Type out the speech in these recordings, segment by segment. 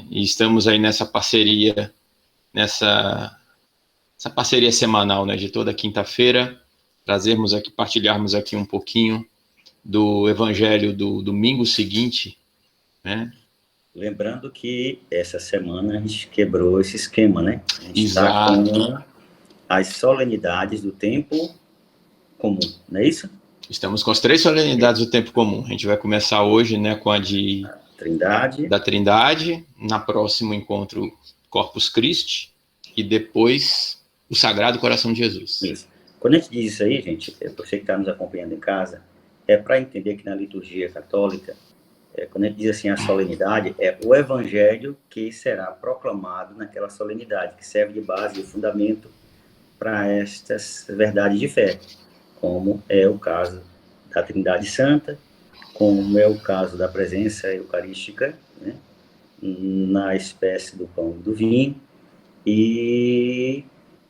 E estamos aí nessa parceria, essa parceria semanal, né, de toda quinta-feira, trazermos aqui, partilharmos aqui um pouquinho do evangelho do domingo seguinte, né? Lembrando que essa semana a gente quebrou esse esquema, né? A gente está Exato. com as solenidades do tempo comum, não é isso? Estamos com as 3 solenidades do tempo comum. A gente vai começar hoje, né, com a da Trindade, na próximo encontro Corpus Christi, e depois o Sagrado Coração de Jesus. Isso. Quando a gente diz isso aí, gente, você que está nos acompanhando em casa, é para entender que na liturgia católica, quando a gente diz assim a solenidade, é o evangelho que será proclamado naquela solenidade, que serve de base e fundamento para estas verdades de fé, como é o caso da Trindade Santa, como é o caso da presença eucarística, né, na espécie do pão e do vinho, e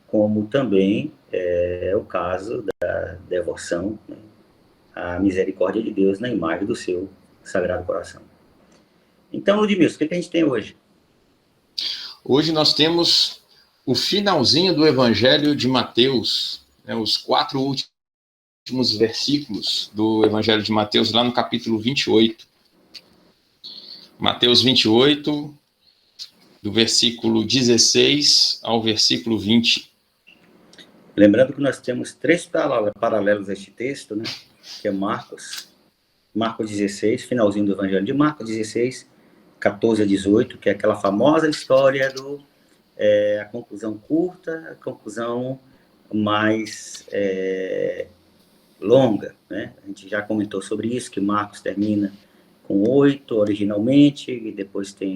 como também é o caso da devoção, né, à misericórdia de Deus na imagem do seu Sagrado Coração. Então, Ludmilson, o que a gente tem hoje? Hoje nós temos o finalzinho do Evangelho de Mateus, né, os 4 últimos versículos do Evangelho de Mateus, lá no capítulo 28. Mateus 28, do versículo 16 ao versículo 20. Lembrando que nós temos 3 paralelos a este texto, né? Que é Marcos 16, finalzinho do Evangelho de Marcos 16, 14 a 18, que é aquela famosa história a conclusão curta, a conclusão mais longa, né? A gente já comentou sobre isso, que Marcos termina com 8 originalmente, e depois tem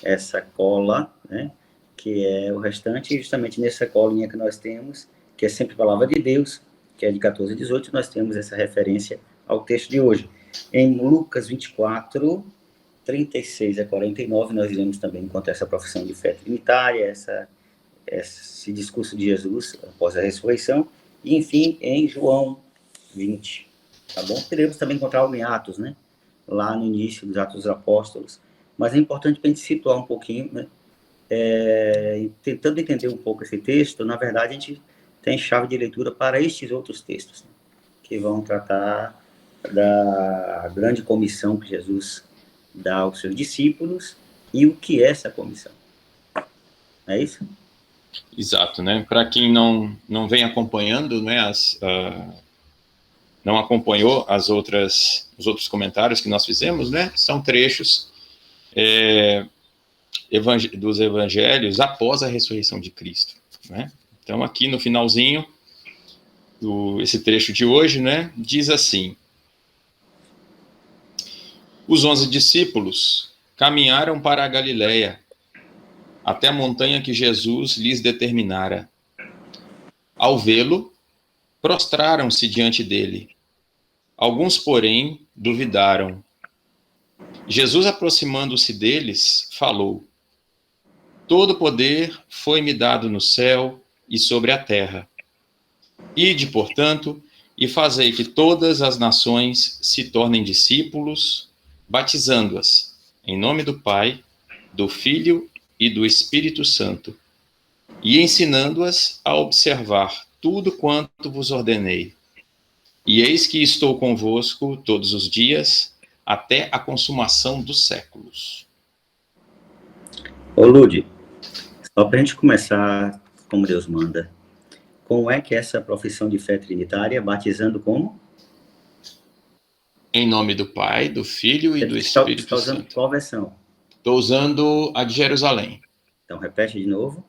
essa cola, né? Que é o restante, e justamente nessa colinha que nós temos, que é sempre a palavra de Deus, que é de 14 a 18, nós temos essa referência ao texto de hoje. Em Lucas 24, 36 a 49, nós iremos também encontrar essa profissão de fé trinitária, esse discurso de Jesus após a ressurreição, e enfim, em João 20, tá bom? Teremos também encontrar algo em Atos, né? Lá no início dos Atos dos Apóstolos, mas é importante para a gente situar um pouquinho, né? Tentando entender um pouco esse texto, na verdade a gente tem chave de leitura para estes outros textos, né? Que vão tratar da grande comissão que Jesus dá aos seus discípulos e o que é essa comissão. É isso? Exato, né? Para quem não vem acompanhando, né, não acompanhou os outros comentários que nós fizemos, né? São trechos dos evangelhos após a ressurreição de Cristo, né? Então aqui no finalzinho esse trecho de hoje, né, diz assim: os 11 discípulos caminharam para a Galileia, até a montanha que Jesus lhes determinara. Ao vê-lo, prostraram-se diante dele. Alguns, porém, duvidaram. Jesus, aproximando-se deles, falou: todo poder foi-me dado no céu e sobre a terra. Ide, portanto, e fazei que todas as nações se tornem discípulos, batizando-as em nome do Pai, do Filho e do Espírito Santo, e ensinando-as a observar tudo quanto vos ordenei. E eis que estou convosco todos os dias, até a consumação dos séculos. Ô Ludi, só para a gente começar como Deus manda, como é que é essa profissão de fé trinitária, batizando como? Em nome do Pai, do Filho e do Espírito Santo. Você está usando qual versão? Estou usando a de Jerusalém. Então, repete de novo.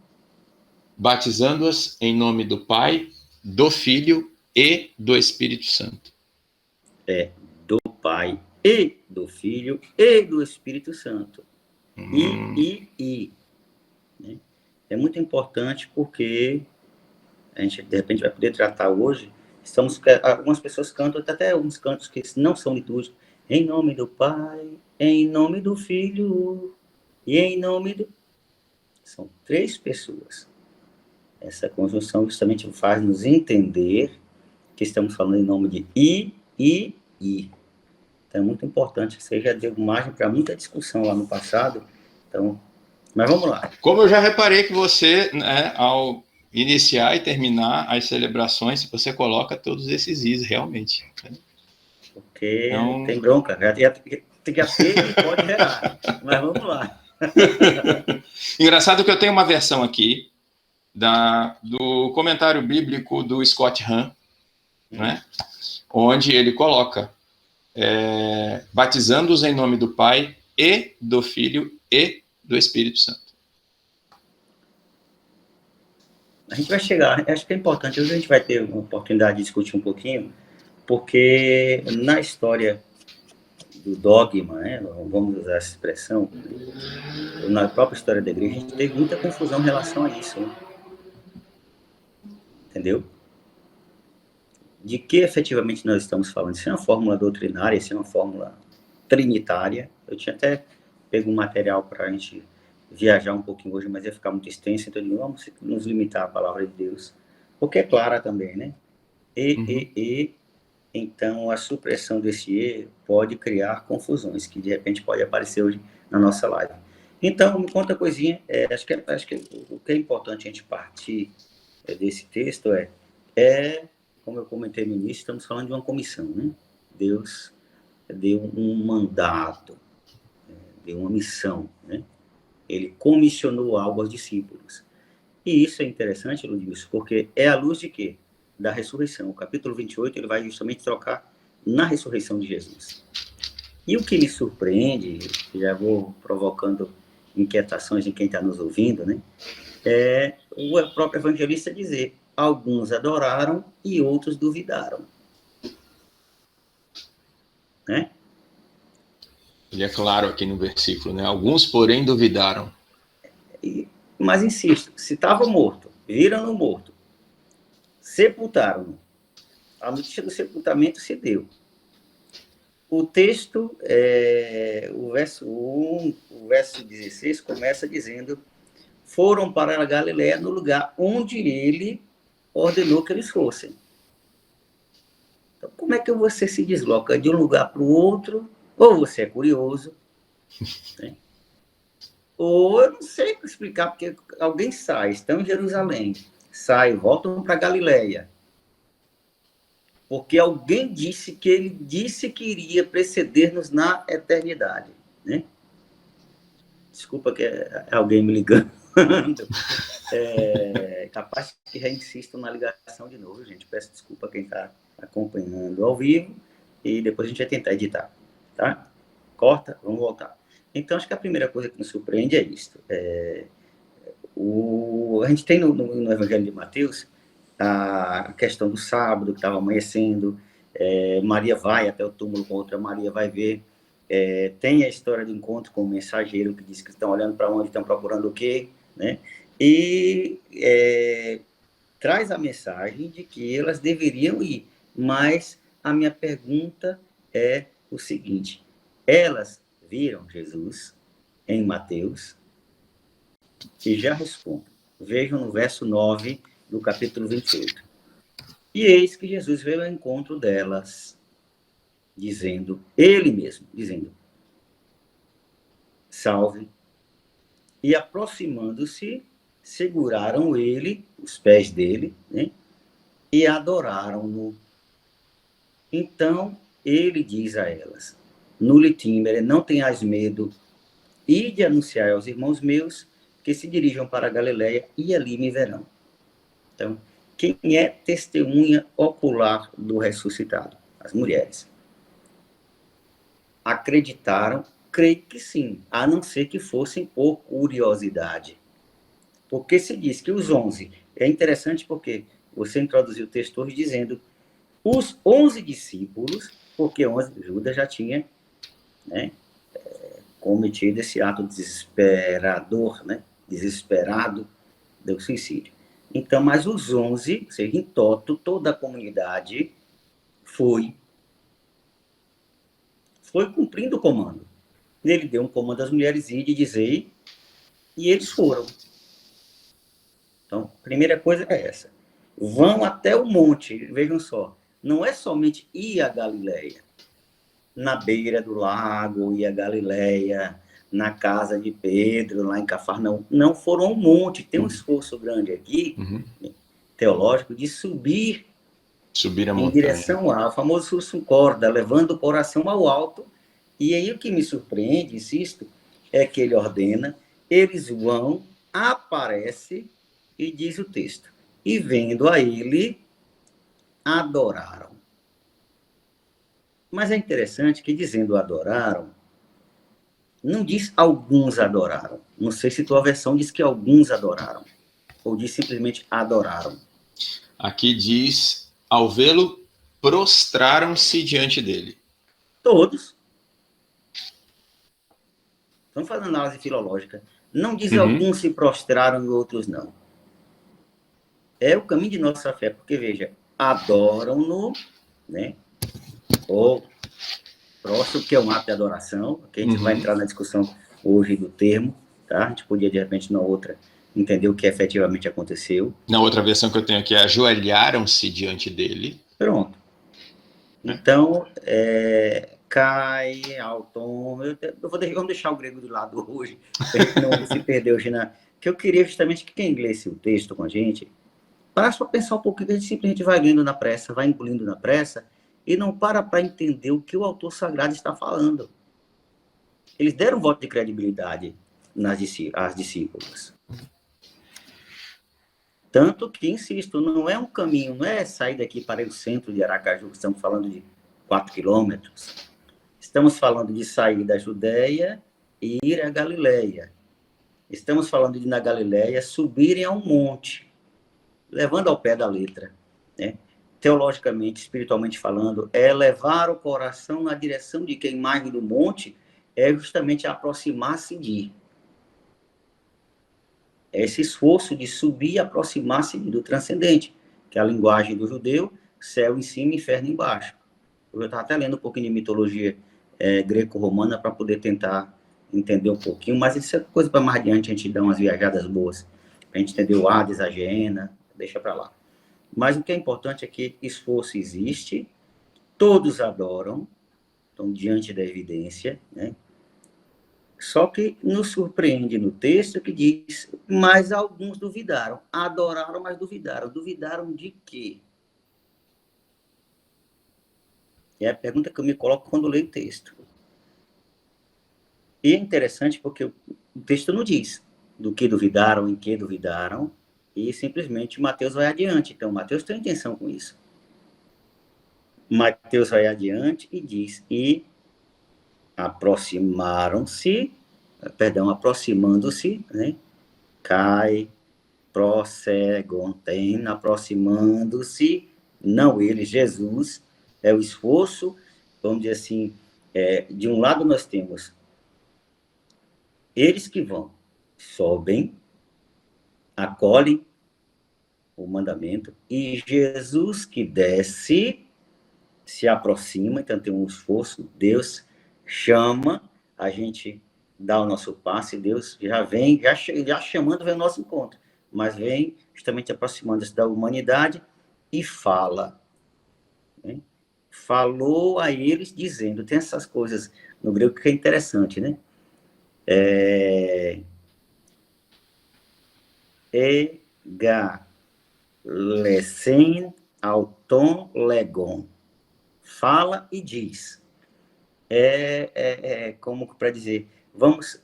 Batizando-as em nome do Pai, do Filho e do Espírito Santo. Do Pai e do Filho e do Espírito Santo. Né? É muito importante porque a gente, de repente, vai poder tratar hoje. Algumas pessoas cantam, até alguns cantos que não são litúrgicos. Em nome do Pai, em nome do Filho e em nome do... São 3 pessoas. Essa conjunção justamente faz nos entender que estamos falando em nome de I. Então é muito importante que você já deu margem para muita discussão lá no passado. Então, Mas vamos lá. Como eu já reparei que você, né, ao iniciar e terminar as celebrações, você coloca todos esses is, realmente. Porque Então, tem bronca, tem que ter e pode gerar. Mas vamos lá. engraçado que eu tenho uma versão aqui do comentário bíblico do Scott Hahn, né, onde ele coloca batizando-os em nome do Pai e do Filho e do Espírito Santo. A gente vai chegar, acho que é importante, hoje a gente vai ter uma oportunidade de discutir um pouquinho, porque na história do dogma, né, vamos usar essa expressão, na própria história da igreja, a gente teve muita confusão em relação a isso, né? Entendeu? De que efetivamente nós estamos falando? Se é uma fórmula doutrinária, se é uma fórmula trinitária. Eu tinha até pego um material para a gente viajar um pouquinho hoje, mas ia ficar muito extenso, então vamos nos limitar à palavra de Deus, porque é clara também, né? Então a supressão desse E pode criar confusões, que de repente pode aparecer hoje na nossa live. Então, me conta uma coisinha, acho que o que é importante a gente partir desse texto como eu comentei no início, estamos falando de uma comissão, né? Deus deu um mandato, deu uma missão, né? Ele comissionou algo aos discípulos. E isso é interessante, Ludmilson, porque é à luz de quê? Da ressurreição. O capítulo 28, ele vai justamente trocar na ressurreição de Jesus. E o que me surpreende, já vou provocando inquietações em quem está nos ouvindo, né? É o próprio evangelista dizer: alguns adoraram e outros duvidaram. Né? Ele é claro aqui no versículo, né? Alguns, porém, duvidaram. Mas insisto, se estava morto, viram-no morto, sepultaram-no, a notícia do sepultamento se deu. O texto, o verso 16, começa dizendo: foram para a Galiléia, no lugar onde ele ordenou que eles fossem. Então, como é que você se desloca de um lugar para o outro? Ou você é curioso, né? Ou eu não sei explicar, porque alguém sai, estão em Jerusalém, sai, voltam para Galiléia, porque alguém disse que ele disse que iria preceder-nos na eternidade, né? Desculpa que é alguém me ligando. Capaz que reinsisto na ligação de novo, gente. Peço desculpa a quem está acompanhando ao vivo e depois a gente vai tentar editar, tá? Corta, vamos voltar. Então, acho que a primeira coisa que nos surpreende é isto. A gente tem no Evangelho de Mateus a questão do sábado, que estava amanhecendo, Maria vai até o túmulo com outra Maria, vai ver. Tem a história do encontro com o mensageiro, que diz que estão olhando para onde, estão procurando o quê, né? E traz a mensagem de que elas deveriam ir. Mas a minha pergunta é o seguinte: elas viram Jesus em Mateus? E já respondo. Vejam no verso 9 do capítulo 28. E eis que Jesus veio ao encontro delas, dizendo, ele mesmo, dizendo, salve. E aproximando-se, seguraram ele, os pés dele, né? E adoraram-no. Então, ele diz a elas, no litímere, não tenhais medo, ide anunciar aos irmãos meus que se dirijam para a Galiléia e ali me verão. Então, quem é testemunha ocular do ressuscitado? As mulheres. Acreditaram? Creio que sim, a não ser que fossem por curiosidade. Porque se diz que os 11, é interessante porque você introduziu o texto hoje dizendo os 11 discípulos, porque 11, Judas já tinha, né, cometido esse ato desesperador, né, desesperado do suicídio. Então, mas os 11, ou seja, em toto, toda a comunidade foi cumprindo o comando. Ele deu um comando às mulheres ir e dizer, e eles foram. Então, a primeira coisa é essa. Vão até o monte, vejam só, não é somente ir à Galiléia, na beira do lago, ir à Galiléia, na casa de Pedro, lá em Cafarnaum. Não foram ao monte. Tem um esforço grande aqui, teológico, de subir Subir a em montanha. direção ao famoso sursum corda, levando o coração ao alto. E aí o que me surpreende, insisto, é que ele ordena, eles vão, aparece e diz o texto: e vendo a ele, adoraram. Mas é interessante que dizendo adoraram, não diz alguns adoraram. Não sei se tua versão diz que alguns adoraram, ou diz simplesmente adoraram. Aqui diz, ao vê-lo, prostraram-se diante dele. Todos. Estamos fazendo análise filológica. Não diz alguns se prostraram e outros não. É o caminho de nossa fé, porque, veja, adoram-no, né? Ou prostram, que é um ato de adoração, que a gente vai entrar na discussão hoje do termo, tá? A gente podia, de repente, na outra, entender o que efetivamente aconteceu. Na outra versão que eu tenho aqui, ajoelharam-se diante dele. Pronto. Então, cai, Alton, vamos deixar o grego de lado hoje, para a gente não se perder hoje que eu queria justamente que quem lesse o texto com a gente, para só pensar um pouquinho, que a gente simplesmente vai lendo na pressa, vai engolindo na pressa, e não para entender o que o autor sagrado está falando. Eles deram um voto de credibilidade às discípulas. Tanto que, insisto, não é um caminho, não é sair daqui para o centro de Aracaju, estamos falando de 4 quilômetros. Estamos falando de sair da Judéia e ir à Galileia. Estamos falando de, na Galileia, subirem a um monte, levando ao pé da letra, né? Teologicamente, espiritualmente falando, é levar o coração na direção de que a imagem do monte é justamente aproximar-se de. É esse esforço de subir e aproximar-se do transcendente, que é a linguagem do judeu, céu em cima e inferno embaixo. Eu estava até lendo um pouquinho de mitologia greco-romana para poder tentar entender um pouquinho, mas isso é coisa para mais adiante, a gente dá umas viajadas boas, para a gente entender o Hades, a Geena, deixa para lá. Mas o que é importante é que esforço existe, todos adoram, estão diante da evidência, né? Só que nos surpreende no texto que diz, mas alguns duvidaram. Adoraram, mas duvidaram. Duvidaram de quê? É a pergunta que eu me coloco quando leio o texto. E é interessante porque o texto não diz do que duvidaram, em que duvidaram, e simplesmente Mateus vai adiante. Então, Mateus tem intenção com isso. Mateus vai adiante e diz, e aproximando-se, né? Cai, prossegontem, aproximando-se, não ele, Jesus, é o esforço, vamos dizer assim, de um lado nós temos eles que vão, sobem, acolhem o mandamento, e Jesus que desce, se aproxima, então tem um esforço, Deus chama, a gente dá o nosso passo, e Deus já vem, já chamando, vem ao nosso encontro, mas vem justamente aproximando-se da humanidade e fala. Né? Falou a eles dizendo, tem essas coisas no grego que é interessante, né? Lesen auton legon. Fala e diz. Como para dizer, vamos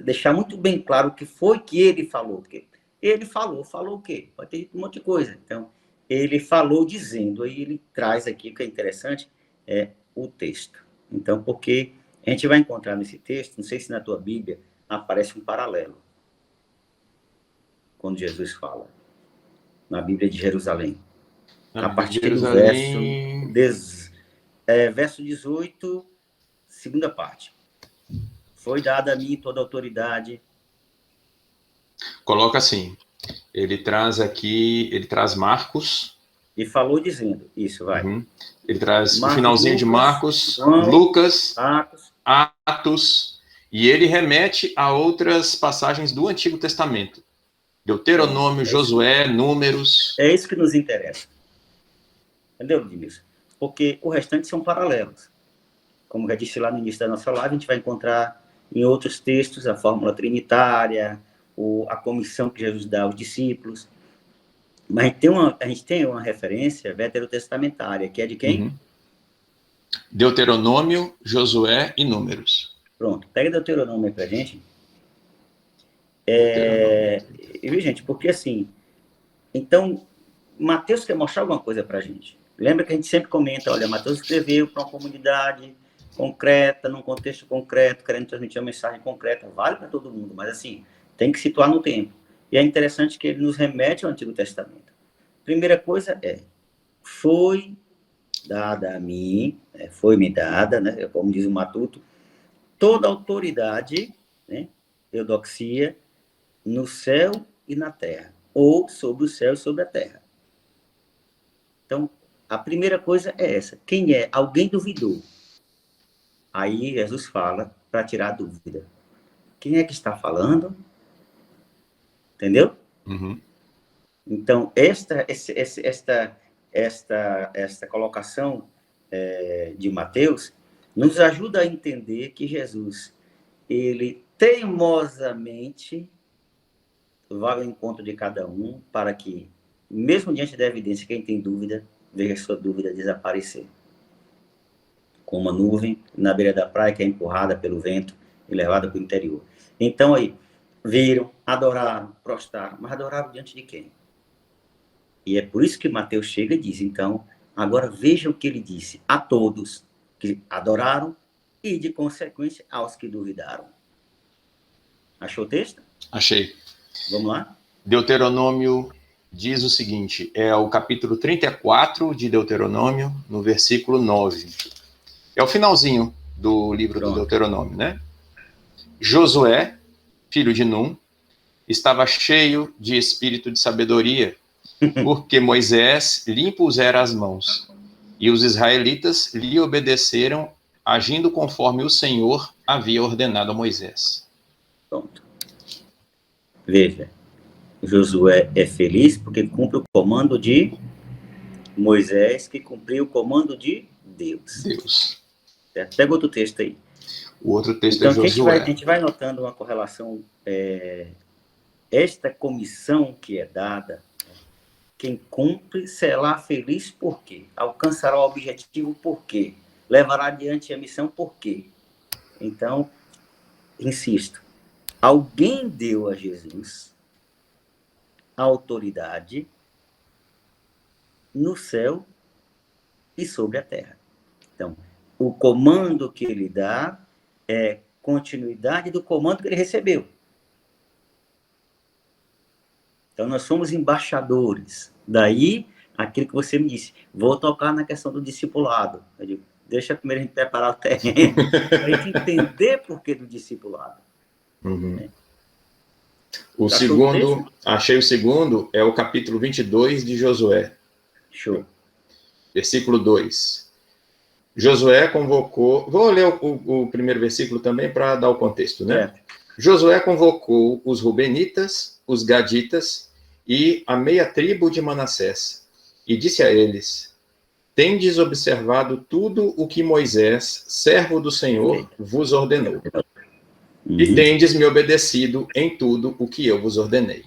deixar muito bem claro o que foi que ele falou. Porque ele falou o quê? Pode ter um monte de coisa. Então, ele falou dizendo, aí ele traz aqui, o que é interessante, o texto. Então, porque a gente vai encontrar nesse texto, não sei se na tua Bíblia aparece um paralelo, quando Jesus fala, na Bíblia de Jerusalém. A partir do verso 18, segunda parte. Foi dada a mim toda a autoridade. Coloca assim, ele traz Marcos. E falou dizendo, isso, vai. Ele traz o finalzinho de Marcos, Lucas, Atos, e ele remete a outras passagens do Antigo Testamento. Deuteronômio, Josué, Números. É isso que nos interessa. Entendeu, Diniz? Porque o restante são paralelos. Como já disse lá no início da nossa live, a gente vai encontrar em outros textos, a fórmula trinitária, a comissão que Jesus dá aos discípulos. Mas a gente tem uma referência veterotestamentária, que é de quem? Uhum. Deuteronômio, Josué e Números. Pronto, pega Deuteronômio aí pra gente. Viu, gente? Porque assim, então, Mateus quer mostrar alguma coisa pra gente. Lembra que a gente sempre comenta, olha, Mateus escreveu para uma comunidade concreta, num contexto concreto, querendo transmitir uma mensagem concreta, vale para todo mundo, mas assim, tem que situar no tempo. E é interessante que ele nos remete ao Antigo Testamento. Primeira coisa foi dada a mim, foi-me dada, né, como diz o Matuto, toda autoridade, né, eudoxia, no céu e na terra, ou sobre o céu e sobre a terra. Então, a primeira coisa é essa. Quem é? Alguém duvidou. Aí Jesus fala para tirar a dúvida. Quem é que está falando? Entendeu? Uhum. Então, esta colocação de Mateus nos ajuda a entender que Jesus, ele teimosamente vai ao encontro de cada um para que, mesmo diante da evidência, quem tem dúvida, veja sua dúvida desaparecer. Com uma nuvem na beira da praia que é empurrada pelo vento e levada para o interior. Então aí, viram, adoraram, prostraram, mas adoraram diante de quem? E é por isso que Mateus chega e diz, então, agora vejam o que ele disse a todos que adoraram e, de consequência, aos que duvidaram. Achou o texto? Achei. Vamos lá? Deuteronômio diz o seguinte, é o capítulo 34 de Deuteronômio, no versículo 9. É o finalzinho do livro do Deuteronômio, né? Josué, filho de Num, estava cheio de espírito de sabedoria, porque Moisés lhe impusera as mãos, e os israelitas lhe obedeceram, agindo conforme o Senhor havia ordenado a Moisés. Pronto. Veja, Josué é feliz porque cumpre o comando de Moisés, que cumpriu o comando de Deus. Certo? Pega outro texto aí. O outro texto então, é Josué. A gente vai notando uma correlação. Esta comissão que é dada, quem cumpre será feliz por quê? Alcançará o objetivo por quê? Levará adiante a missão por quê? Então, insisto, alguém deu a Jesus a autoridade no céu e sobre a terra. Então, o comando que ele dá é continuidade do comando que ele recebeu. Então, nós somos embaixadores. Daí, aquilo que você me disse, vou tocar na questão do discipulado. Eu digo, deixa primeiro a gente preparar o terreno, para a gente entender por que do discipulado. Uhum. Né? O segundo, achei o segundo, é o capítulo 22 de Josué. Show. Versículo 2. Josué convocou... Vou ler o primeiro versículo também para dar o contexto, né? Josué convocou os Rubenitas, os Gaditas e a meia tribo de Manassés, e disse a eles, tendes observado tudo o que Moisés, servo do Senhor, vos ordenou. E tendes me obedecido em tudo o que eu vos ordenei.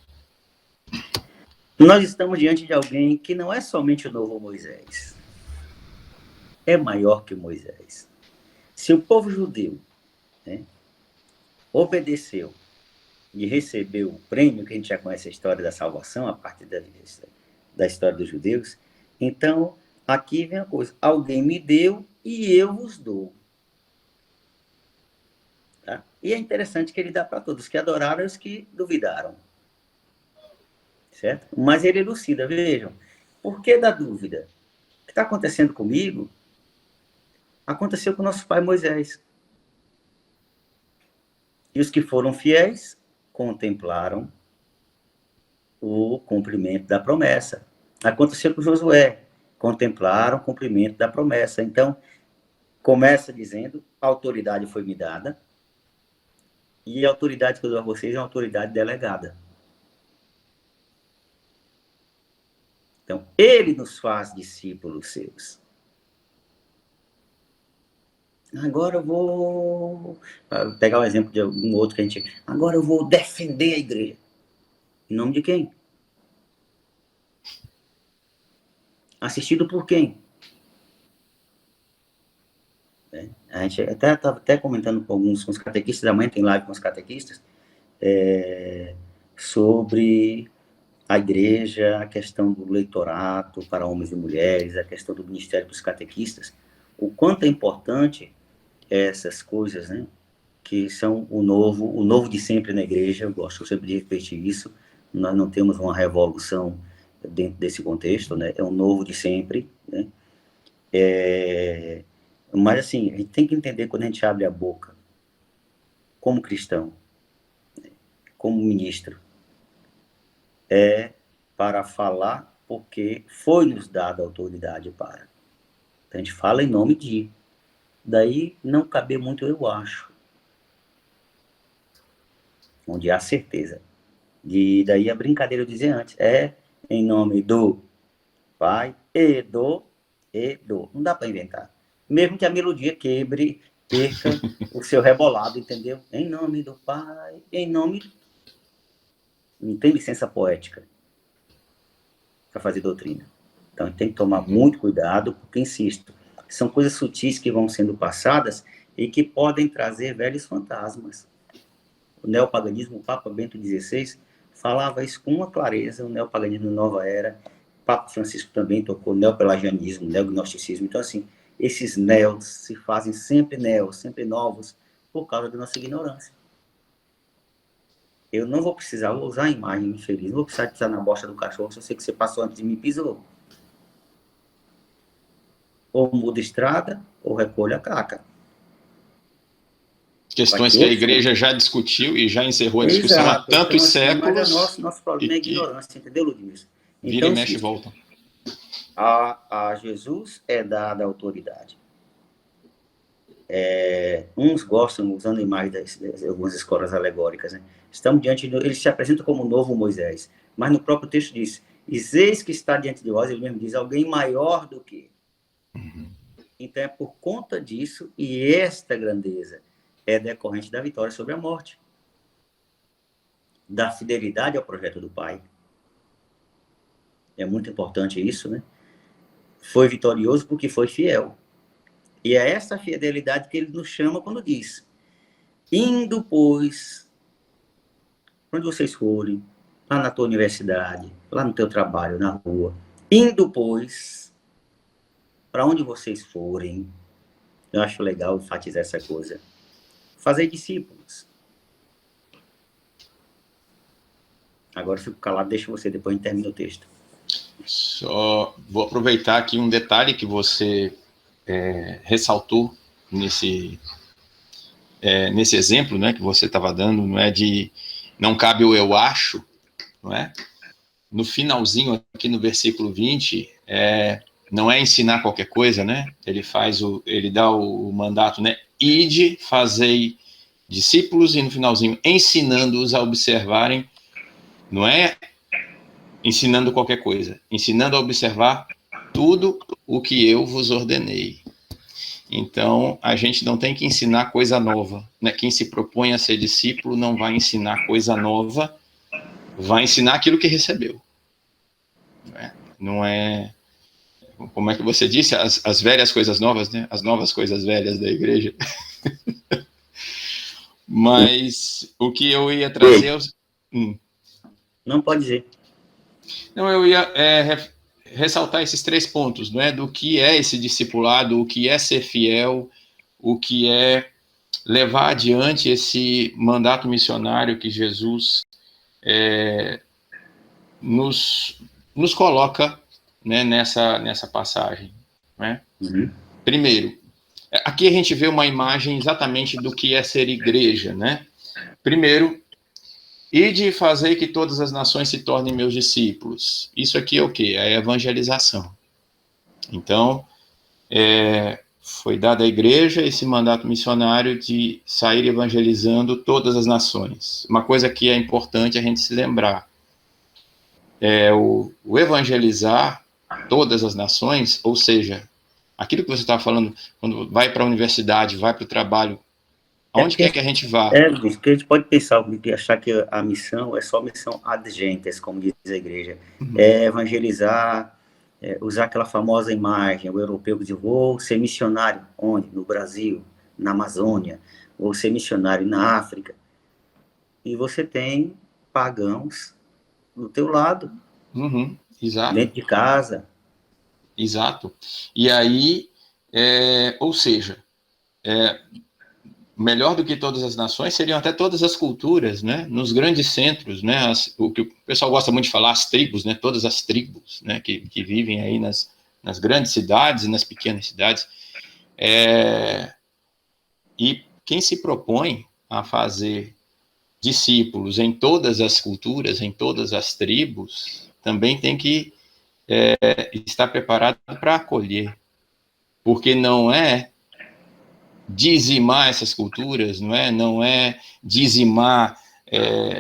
Nós estamos diante de alguém que não é somente o novo Moisés. É maior que Moisés. Se o povo judeu, né, obedeceu e recebeu o prêmio, que a gente já conhece a história da salvação, a partir da história dos judeus, então, aqui vem a coisa. Alguém me deu e eu vos dou. Tá? E é interessante que ele dá para todos, que adoraram e os que duvidaram. Certo? Mas ele elucida, vejam, por que da dúvida? O que está acontecendo comigo aconteceu com nosso pai Moisés. E os que foram fiéis contemplaram o cumprimento da promessa. Aconteceu com Josué, contemplaram o cumprimento da promessa. Então, começa dizendo, a autoridade foi me dada, e a autoridade que eu dou a vocês é uma autoridade delegada. Então, ele nos faz discípulos seus. Agora eu vou pegar o exemplo de algum outro que a gente... Agora eu vou defender a igreja. Em nome de quem? Assistido por quem? A gente até estava comentando com os catequistas, amanhã tem live com os catequistas, sobre a igreja, a questão do leitorato para homens e mulheres, a questão do ministério dos catequistas, o quanto é importante essas coisas, né, que são o novo de sempre na igreja. Eu gosto sempre de repetir isso. Nós não temos uma revolução dentro desse contexto, né, é o novo de sempre, né. Mas assim, a gente tem que entender, quando a gente abre a boca, como cristão, como ministro, é para falar porque foi nos dada autoridade para. A gente fala em nome de. Daí não caber muito, eu acho. Onde há certeza. Daí a brincadeira eu dizia antes, é em nome do Pai e do. Não dá para inventar. Mesmo que a melodia perca o seu rebolado, entendeu? Em nome do Pai, em nome... Não tem licença poética para fazer doutrina. Então, tem que tomar muito cuidado, porque, insisto, são coisas sutis que vão sendo passadas e que podem trazer velhos fantasmas. O neopaganismo, o Papa Bento XVI, falava isso com uma clareza, o neopaganismo nova era, o Papa Francisco também tocou neopelagianismo, neognosticismo. Então, assim, esses neos se fazem sempre neos, sempre novos, por causa da nossa ignorância. Eu não vou precisar usar a imagem infeliz, não vou precisar pisar na bosta do cachorro se eu sei que você passou antes de mim e pisou. Ou muda estrada, ou recolhe a caca. Questões que a igreja já discutiu e já encerrou a discussão há tantos então, séculos. Mas nosso problema é a ignorância, entendeu, Ludmilson? Vira e mexe e volta. A Jesus é dada a autoridade. Uns gostam, usando a imagem de algumas escolas alegóricas, né? Estamos diante ele se apresenta como o novo Moisés, mas no próprio texto diz, eis que está diante de vós, ele mesmo diz, alguém maior do que. Então é por conta disso, e esta grandeza é decorrente da vitória sobre a morte, da fidelidade ao projeto do Pai. É muito importante isso, né? Foi vitorioso porque foi fiel. E é essa fidelidade que ele nos chama quando diz, indo, pois, onde vocês forem, lá na tua universidade, lá no teu trabalho, na rua, indo, pois, para onde vocês forem, eu acho legal enfatizar essa coisa, fazer discípulos. Agora eu fico calado, deixa você, depois a gente termina o texto. Só vou aproveitar aqui um detalhe que você ressaltou nesse exemplo, né, que você estava dando, não é de não cabe o eu acho, não é? No finalzinho aqui no versículo 20, não é ensinar qualquer coisa, né? Ele dá o mandato, né? Ide, fazei discípulos, e no finalzinho, ensinando-os a observarem, não é ensinando qualquer coisa, ensinando a observar tudo o que eu vos ordenei. Então, a gente não tem que ensinar coisa nova, né? Quem se propõe a ser discípulo não vai ensinar coisa nova, vai ensinar aquilo que recebeu. Não é, como é que você disse, as velhas coisas novas, né? As novas coisas velhas da igreja. Mas o que eu ia trazer... Não pode dizer. Não, eu ia ressaltar esses 3 pontos, não é? Do que é esse discipulado, o que é ser fiel, o que é levar adiante esse mandato missionário que Jesus nos coloca, né, nessa passagem. Né? Uhum. Primeiro, aqui a gente vê uma imagem exatamente do que é ser igreja. Né? Primeiro, ide fazer que todas as nações se tornem meus discípulos. Isso aqui é o quê? É a evangelização. Então, foi dado à igreja esse mandato missionário de sair evangelizando todas as nações. Uma coisa que é importante a gente se lembrar é o evangelizar todas as nações, ou seja, Aquilo que você estava falando, quando vai para a universidade, vai para o trabalho, aonde quer que a gente vá. Porque a gente pode pensar, achar que a missão é só missão ad gentes, como diz a igreja. É evangelizar, usar aquela famosa imagem, o europeu que diz, vou ser missionário, onde? No Brasil, na Amazônia, vou ser missionário na África. E você tem pagãos do teu lado, Exato. dentro de casa. Exato. E aí, ou seja, melhor do que todas as nações seriam até todas as culturas, né? Nos grandes centros, né? O que o pessoal gosta muito de falar, as tribos, né? Todas as tribos, né? Que vivem aí nas grandes cidades e nas pequenas cidades. E quem se propõe a fazer discípulos em todas as culturas, em todas as tribos, também tem que estar preparado para acolher, porque não é dizimar essas culturas, não é dizimar,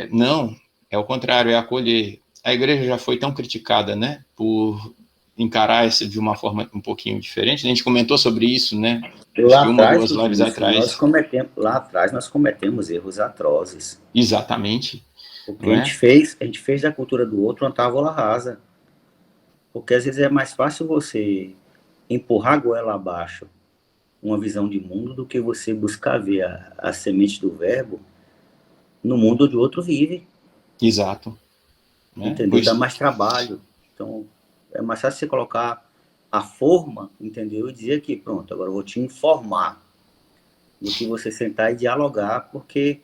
não, é o contrário, é acolher. A igreja já foi tão criticada, né, por encarar isso de uma forma um pouquinho diferente. A gente comentou sobre isso, né? Acho Lá que uma ou atrás, duas lives atrás. lá atrás nós cometemos erros atrozes. Exatamente. Porque Não é? a gente fez da cultura do outro uma tábua rasa. Porque às vezes é mais fácil você empurrar a goela abaixo uma visão de mundo do que você buscar ver a semente do verbo no mundo onde o outro vive. Exato. Né? Entendeu? Pois... Dá mais trabalho. Então, é mais fácil você colocar a forma, entendeu? E dizer que, pronto, agora eu vou te informar, do que você sentar e dialogar, porque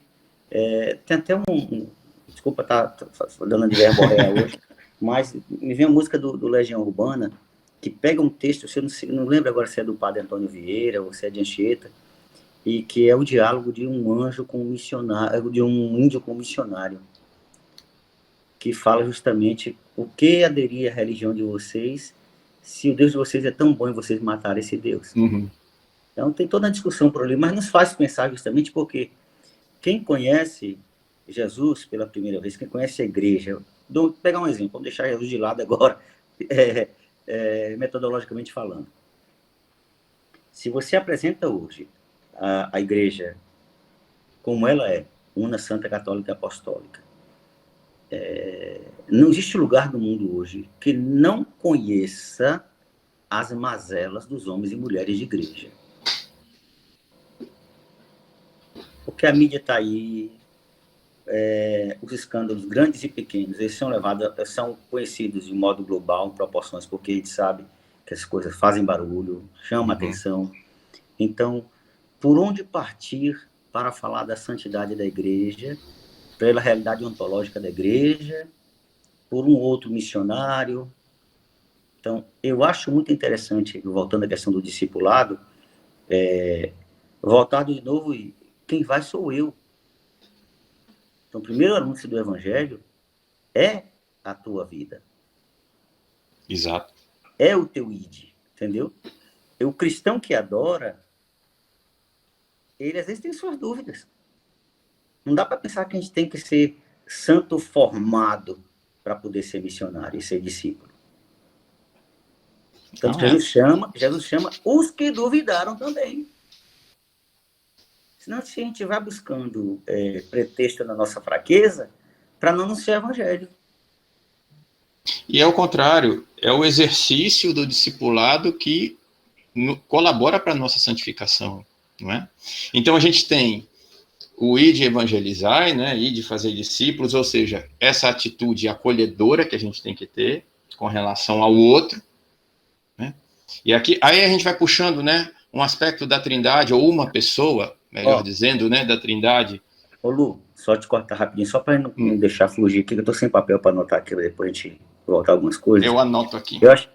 tem até desculpa estar dando de verborréia hoje, mas me vem a música do Legião Urbana, que pega um texto, você não lembra agora se é do padre Antônio Vieira ou se é de Anchieta, e que é o diálogo de um anjo com um missionário, de um índio com um missionário, que fala justamente o que aderir à religião de vocês se o Deus de vocês é tão bom e vocês matarem esse Deus. Então tem toda a discussão por ali, mas nos faz pensar justamente porque quem conhece Jesus pela primeira vez, quem conhece a igreja, vou pegar um exemplo, vamos deixar Jesus de lado agora, metodologicamente falando. Se você apresenta hoje a igreja como ela é, una, santa, católica e apostólica, não existe lugar no mundo hoje que não conheça as mazelas dos homens e mulheres de igreja. Porque a mídia está aí, os escândalos grandes e pequenos, eles são conhecidos de modo global, em proporções, porque a gente sabe que as coisas fazem barulho, chamam atenção. Então, por onde partir para falar da santidade da igreja, pela realidade ontológica da igreja, por um outro missionário? Então, eu acho muito interessante, voltando à questão do discipulado, voltado de novo, quem vai sou eu. Então, o primeiro anúncio do evangelho é a tua vida. Exato. É o teu id, entendeu? E o cristão que adora, ele às vezes tem suas dúvidas. Não dá para pensar que a gente tem que ser santo formado para poder ser missionário e ser discípulo. Tanto que Jesus chama os que duvidaram também. Senão, se a gente vai buscando pretexto na nossa fraqueza, para não anunciar o evangelho. E é o contrário, é o exercício do discipulado que colabora para a nossa santificação, não é? Então a gente tem o ir de evangelizar, né, ir de fazer discípulos, ou seja, essa atitude acolhedora que a gente tem que ter com relação ao outro, né? E aqui, aí a gente vai puxando, né, um aspecto da Trindade, ou uma pessoa, melhor dizendo, né, da Trindade. Ô Lu, só te cortar rapidinho, só para não deixar fugir aqui, que eu tô sem papel para anotar aqui, depois a gente voltar algumas coisas. Eu anoto aqui. Eu acho,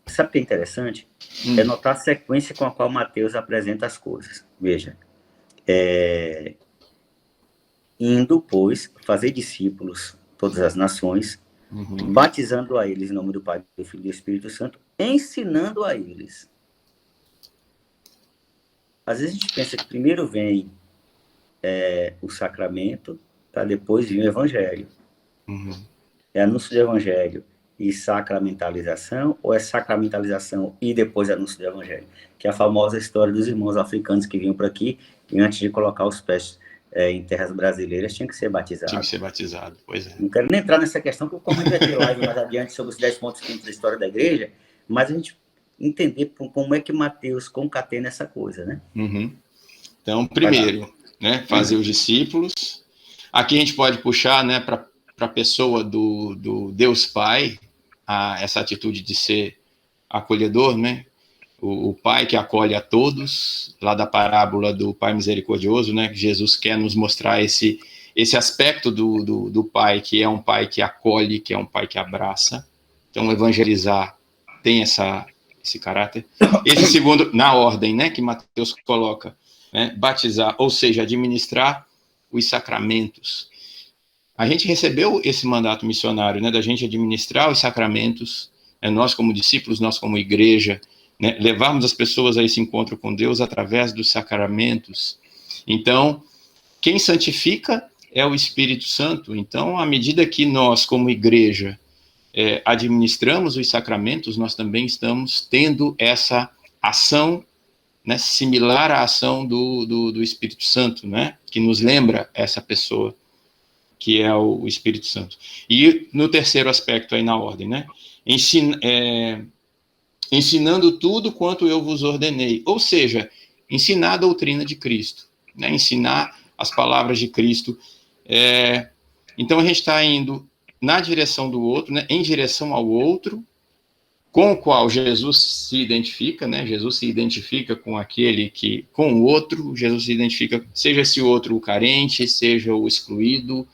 sabe o que é interessante? É notar a sequência com a qual Mateus apresenta as coisas. Veja, indo, pois, fazer discípulos, todas as nações, batizando a eles em nome do Pai, do Filho e do Espírito Santo, ensinando a eles. Às vezes a gente pensa que primeiro vem o sacramento, para depois vir o evangelho. É anúncio do evangelho, e sacramentalização, ou é sacramentalização e depois anúncio do evangelho? Que é a famosa história dos irmãos africanos que vinham por aqui e antes de colocar os pés em terras brasileiras tinha que ser batizado. Tinha que ser batizado, pois é. Não quero nem entrar nessa questão, porque como a gente vai ter live mais adiante sobre os 10 pontos quintos da história da igreja, mas a gente entender como é que Mateus concatena essa coisa, né? Uhum. Então, primeiro, né, fazer os discípulos. Aqui a gente pode puxar, né, para a pessoa do Deus Pai, essa atitude de ser acolhedor, né? O Pai que acolhe a todos, lá da parábola do Pai misericordioso, né? Que Jesus quer nos mostrar esse aspecto do Pai, que é um Pai que acolhe, que é um Pai que abraça. Então, evangelizar tem esse caráter. Esse segundo, na ordem, né, que Mateus coloca, né, batizar, ou seja, administrar os sacramentos. A gente recebeu esse mandato missionário, né, da gente administrar os sacramentos, né, nós como discípulos, nós como igreja, né, levarmos as pessoas a esse encontro com Deus através dos sacramentos. Então, quem santifica é o Espírito Santo. Então, à medida que nós, como igreja, administramos os sacramentos, nós também estamos tendo essa ação, né, similar à ação do Espírito Santo, né, que nos lembra essa pessoa, que é o Espírito Santo. E no terceiro aspecto aí na ordem, né, ensinando tudo quanto eu vos ordenei, ou seja, ensinar a doutrina de Cristo, né, ensinar as palavras de Cristo. Então a gente está indo na direção do outro, né, em direção ao outro, com o qual Jesus se identifica, né? Jesus se identifica com aquele com o outro, Jesus se identifica, seja esse outro o carente, seja o excluído,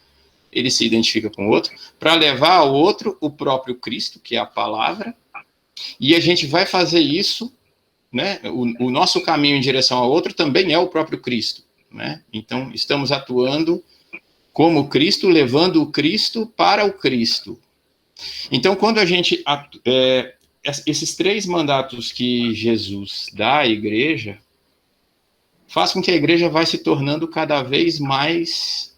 ele se identifica com o outro, para levar ao outro o próprio Cristo, que é a palavra, e a gente vai fazer isso, né? O nosso caminho em direção ao outro também é o próprio Cristo, né? Então, estamos atuando como Cristo, levando o Cristo para o Cristo. Então, quando a gente... esses 3 mandatos que Jesus dá à igreja faz com que a igreja vai se tornando cada vez mais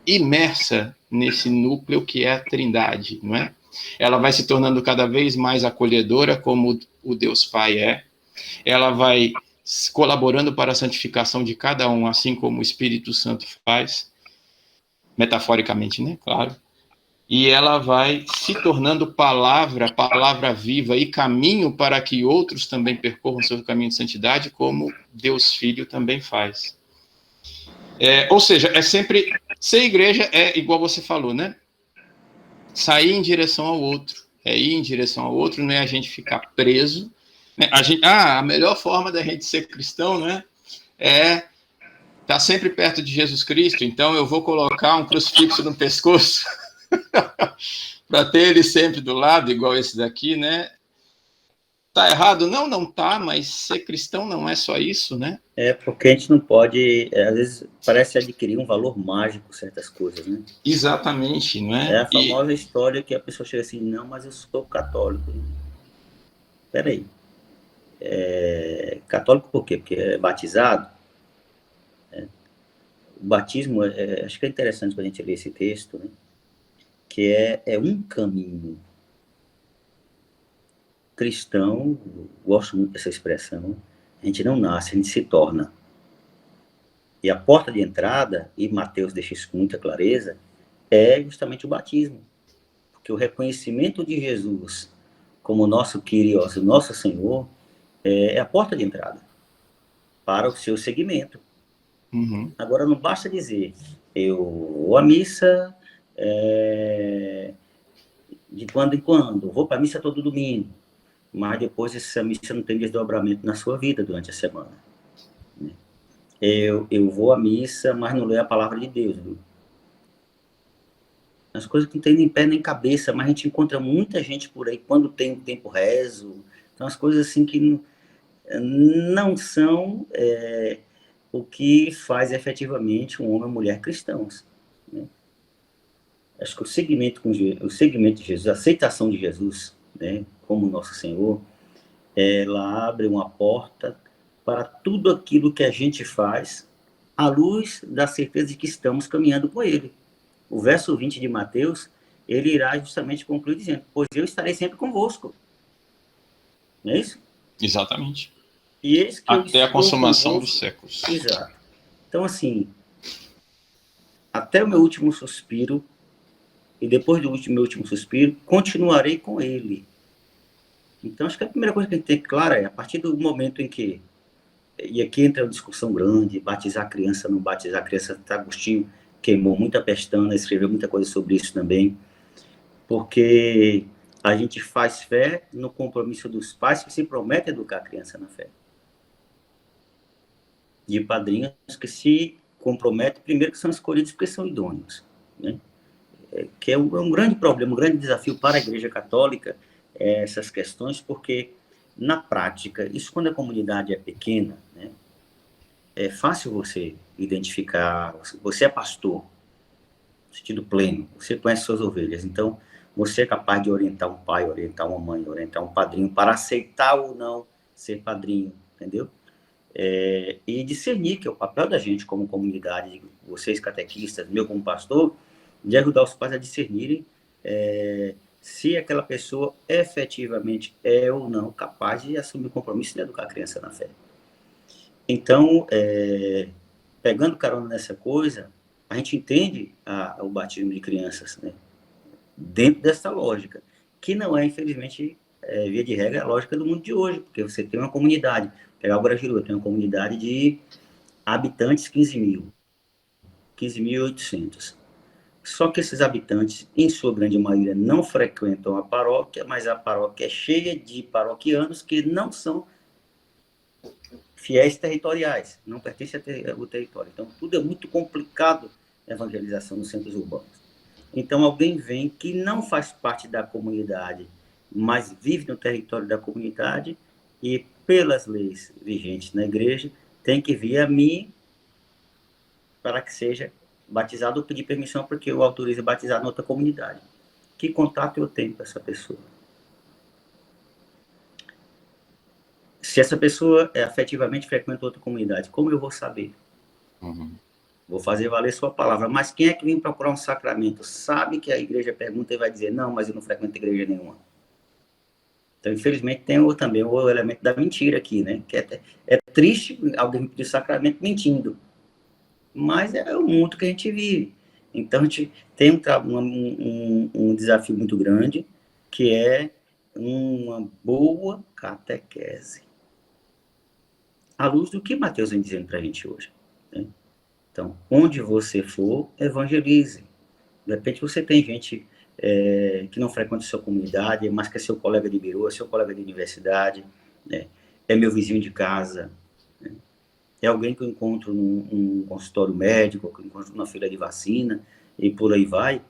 imersa nesse núcleo que é a Trindade, não é? Ela vai se tornando cada vez mais acolhedora, como o Deus Pai é. Ela vai colaborando para a santificação de cada um, assim como o Espírito Santo faz, metaforicamente, né? Claro. E ela vai se tornando palavra viva e caminho para que outros também percorram seu caminho de santidade, como Deus Filho também faz. Ou seja, é sempre... Ser igreja é igual você falou, né? Sair em direção ao outro. Ir em direção ao outro, não é a gente ficar preso. Né? A melhor forma da gente ser cristão, né? É estar sempre perto de Jesus Cristo. Então eu vou colocar um crucifixo no pescoço para ter ele sempre do lado, igual esse daqui, né? Tá errado? Não, não tá, mas ser cristão não é só isso, né? Porque a gente não pode, às vezes, parece adquirir um valor mágico certas coisas, né? Exatamente, não é? É a famosa história que a pessoa chega assim, não, mas eu sou católico. Peraí. Católico por quê? Porque é batizado? O batismo, acho que é interessante para a gente ler esse texto, né? Que é um caminho. Cristão, gosto muito dessa expressão, a gente não nasce, a gente se torna. E a porta de entrada, e Mateus deixa isso com muita clareza, é justamente o batismo. Porque o reconhecimento de Jesus como nosso Kyrios, nosso Senhor, é a porta de entrada para o seu seguimento. Uhum. Agora, não basta dizer, eu vou à missa de quando em quando, vou para a missa todo domingo, mas depois essa missa não tem desdobramento na sua vida durante a semana. Eu vou à missa, mas não leio a palavra de Deus, viu? As coisas que não tem nem pé nem cabeça, mas a gente encontra muita gente por aí, quando tem um tempo rezo, então as coisas assim que não são o que faz efetivamente um homem ou mulher cristãos, né? Acho que o seguimento de Jesus, a aceitação de Jesus, né, como nosso Senhor, ela abre uma porta para tudo aquilo que a gente faz à luz da certeza de que estamos caminhando com Ele. O verso 20 de Mateus, ele irá justamente concluir dizendo, pois eu estarei sempre convosco. Não é isso? Exatamente. E eis que eu Até a estou consumação convosco. dos séculos. Exato. Então, assim, até o meu último suspiro, e depois do meu último suspiro, continuarei com ele. Então, acho que a primeira coisa que a gente tem clara é, a partir do momento em que, e aqui entra uma discussão grande, batizar a criança, não batizar a criança, Agostinho queimou muita pestana, escreveu muita coisa sobre isso também, porque a gente faz fé no compromisso dos pais que se prometem educar a criança na fé. De padrinhos que se comprometem, primeiro que são escolhidos porque são idôneos, né? Que é um grande problema, um grande desafio para a Igreja Católica, essas questões, porque, na prática, isso quando a comunidade é pequena, né, é fácil você identificar, você é pastor, no sentido pleno, você conhece suas ovelhas, então você é capaz de orientar um pai, orientar uma mãe, orientar um padrinho para aceitar ou não ser padrinho, entendeu? E discernir, que é o papel da gente como comunidade, vocês catequistas, meu como pastor, de ajudar os pais a discernirem se aquela pessoa efetivamente é ou não capaz de assumir o compromisso de educar a criança na fé. Então, pegando carona nessa coisa, a gente entende o batismo de crianças, né, dentro dessa lógica, que não é, infelizmente, via de regra, a lógica do mundo de hoje, porque você tem uma comunidade, pegar o Grajaú, tem uma comunidade de habitantes 15.800. Só que esses habitantes, em sua grande maioria, não frequentam a paróquia, mas a paróquia é cheia de paroquianos que não são fiéis territoriais, não pertencem ao território. Então, tudo é muito complicado a evangelização nos centros urbanos. Então, alguém vem que não faz parte da comunidade, mas vive no território da comunidade e, pelas leis vigentes na igreja, tem que vir a mim para que seja batizado ou pedir permissão porque eu autorizo a batizar em outra comunidade. Que contato eu tenho com essa pessoa? Se essa pessoa afetivamente frequenta outra comunidade, como eu vou saber? Vou fazer valer sua palavra. Mas quem é que vem procurar um sacramento? Sabe que a igreja pergunta e vai dizer, não, mas eu não frequento igreja nenhuma. Então, infelizmente, tem também o elemento da mentira aqui, né? Que é triste alguém pedir sacramento mentindo. Mas é o mundo que a gente vive. Então, a gente tem um desafio muito grande, que é uma boa catequese. À luz do que Mateus vem dizendo para a gente hoje, né? Então, onde você for, evangelize. De repente, você tem gente que não frequenta a sua comunidade, mas que é seu colega de birô, é seu colega de universidade, né? É meu vizinho de casa, né? É alguém que eu encontro num consultório médico, que eu encontro na fila de vacina, e por aí vai.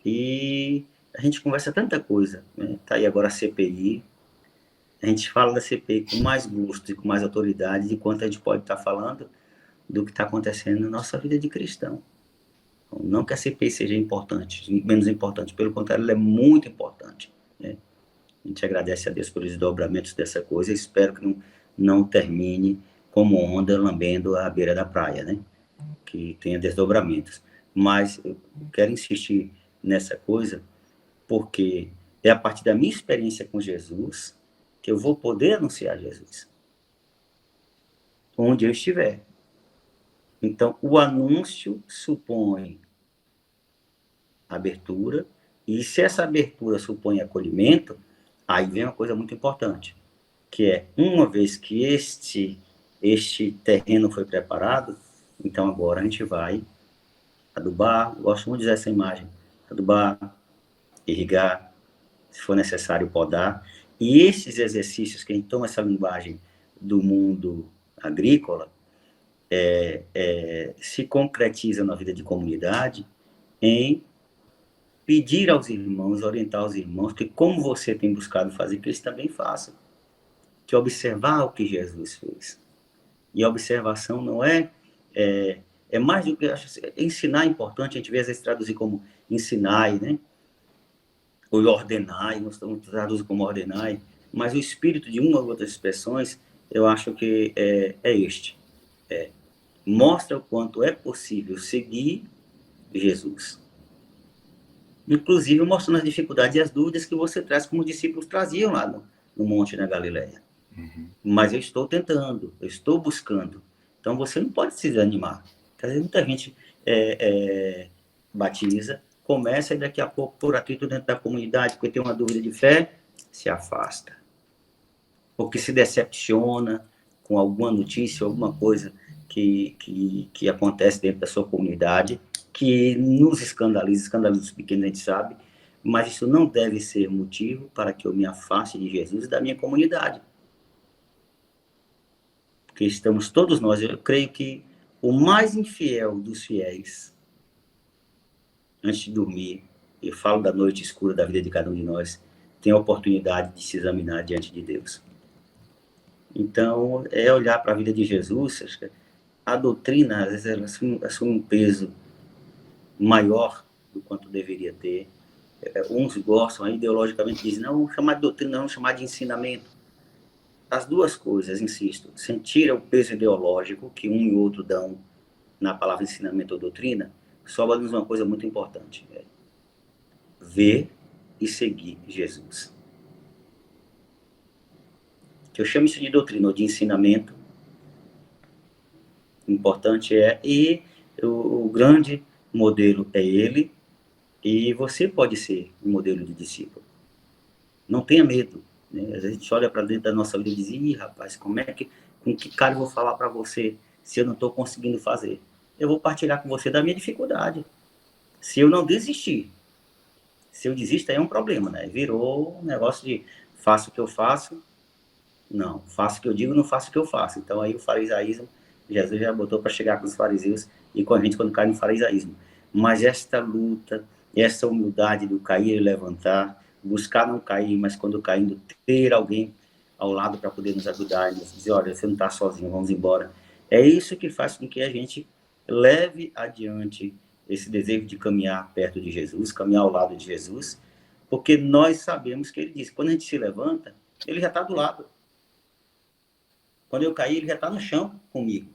E a gente conversa tanta coisa, né? Tá aí agora a CPI. A gente fala da CPI com mais gosto e com mais autoridade de quanto a gente pode estar falando do que está acontecendo na nossa vida de cristão. Não que a CPI seja importante, menos importante, pelo contrário, ela é muito importante, né? A gente agradece a Deus pelos desdobramentos dessa coisa e espero que não termine como onda lambendo a beira da praia, né? Que tenha desdobramentos. Mas eu quero insistir nessa coisa porque é a partir da minha experiência com Jesus que eu vou poder anunciar Jesus onde eu estiver. Então, o anúncio supõe abertura, e se essa abertura supõe acolhimento, aí vem uma coisa muito importante, que é, uma vez que este terreno foi preparado, então agora a gente vai adubar, gosto muito de usar essa imagem, adubar, irrigar, se for necessário podar, e esses exercícios que a gente toma essa linguagem do mundo agrícola, se concretiza na vida de comunidade em pedir aos irmãos, orientar os irmãos, que como você tem buscado fazer, que eles também façam. Que observar o que Jesus fez. E a observação não é mais do que ensinar é importante, a gente vê às vezes traduzir como ensinai, né? Ou ordenai, nós estamos traduzindo como ordenai, mas o espírito de uma ou outras expressões, eu acho que é este. Mostra o quanto é possível seguir Jesus. inclusive mostrando as dificuldades e as dúvidas que você traz, como os discípulos traziam lá no Monte da Galileia. Mas eu estou tentando, eu estou buscando. Então você não pode se desanimar. Às vezes muita gente batiza, começa e daqui a pouco, por atrito dentro da comunidade, porque tem uma dúvida de fé, se afasta. Porque se decepciona com alguma notícia, alguma coisa que acontece dentro da sua comunidade, que nos escandaliza os pequenos, a gente sabe, mas isso não deve ser motivo para que eu me afaste de Jesus e da minha comunidade. Porque estamos todos nós, eu creio que o mais infiel dos fiéis, antes de dormir, eu falo da noite escura da vida de cada um de nós, tem a oportunidade de se examinar diante de Deus. Então, é olhar para a vida de Jesus. Acho que a doutrina, às vezes, ela assume um peso maior do quanto deveria ter. Uns gostam, ideologicamente, dizem, não vamos chamar de doutrina, não vamos chamar de ensinamento. As duas coisas, insisto, se tira o peso ideológico que um e outro dão na palavra ensinamento ou doutrina, sobra-nos uma coisa muito importante, ver e seguir Jesus. Que eu chamo isso de doutrina ou de ensinamento, importante e o grande modelo é ele, e você pode ser um modelo de discípulo. Não tenha medo. Né? Às vezes a gente olha para dentro da nossa vida e diz, ih, rapaz, com que cara eu vou falar para você se eu não estou conseguindo fazer? Eu vou partilhar com você da minha dificuldade. Se eu não desistir, se eu desisto, aí é um problema, né? Virou um negócio de faço o que eu faço, não, faço o que eu digo, não faço o que eu faço. Então aí o farisaísmo, Jesus já botou para chegar com os fariseus e com a gente quando cai no farisaísmo. Mas esta luta, essa humildade do cair e levantar, buscar não cair, mas quando caindo, ter alguém ao lado para poder nos ajudar, e nos dizer, olha, você não está sozinho, vamos embora. É isso que faz com que a gente leve adiante esse desejo de caminhar perto de Jesus, caminhar ao lado de Jesus, porque nós sabemos que ele diz, quando a gente se levanta, ele já está do lado. Quando eu cair, ele já está no chão comigo,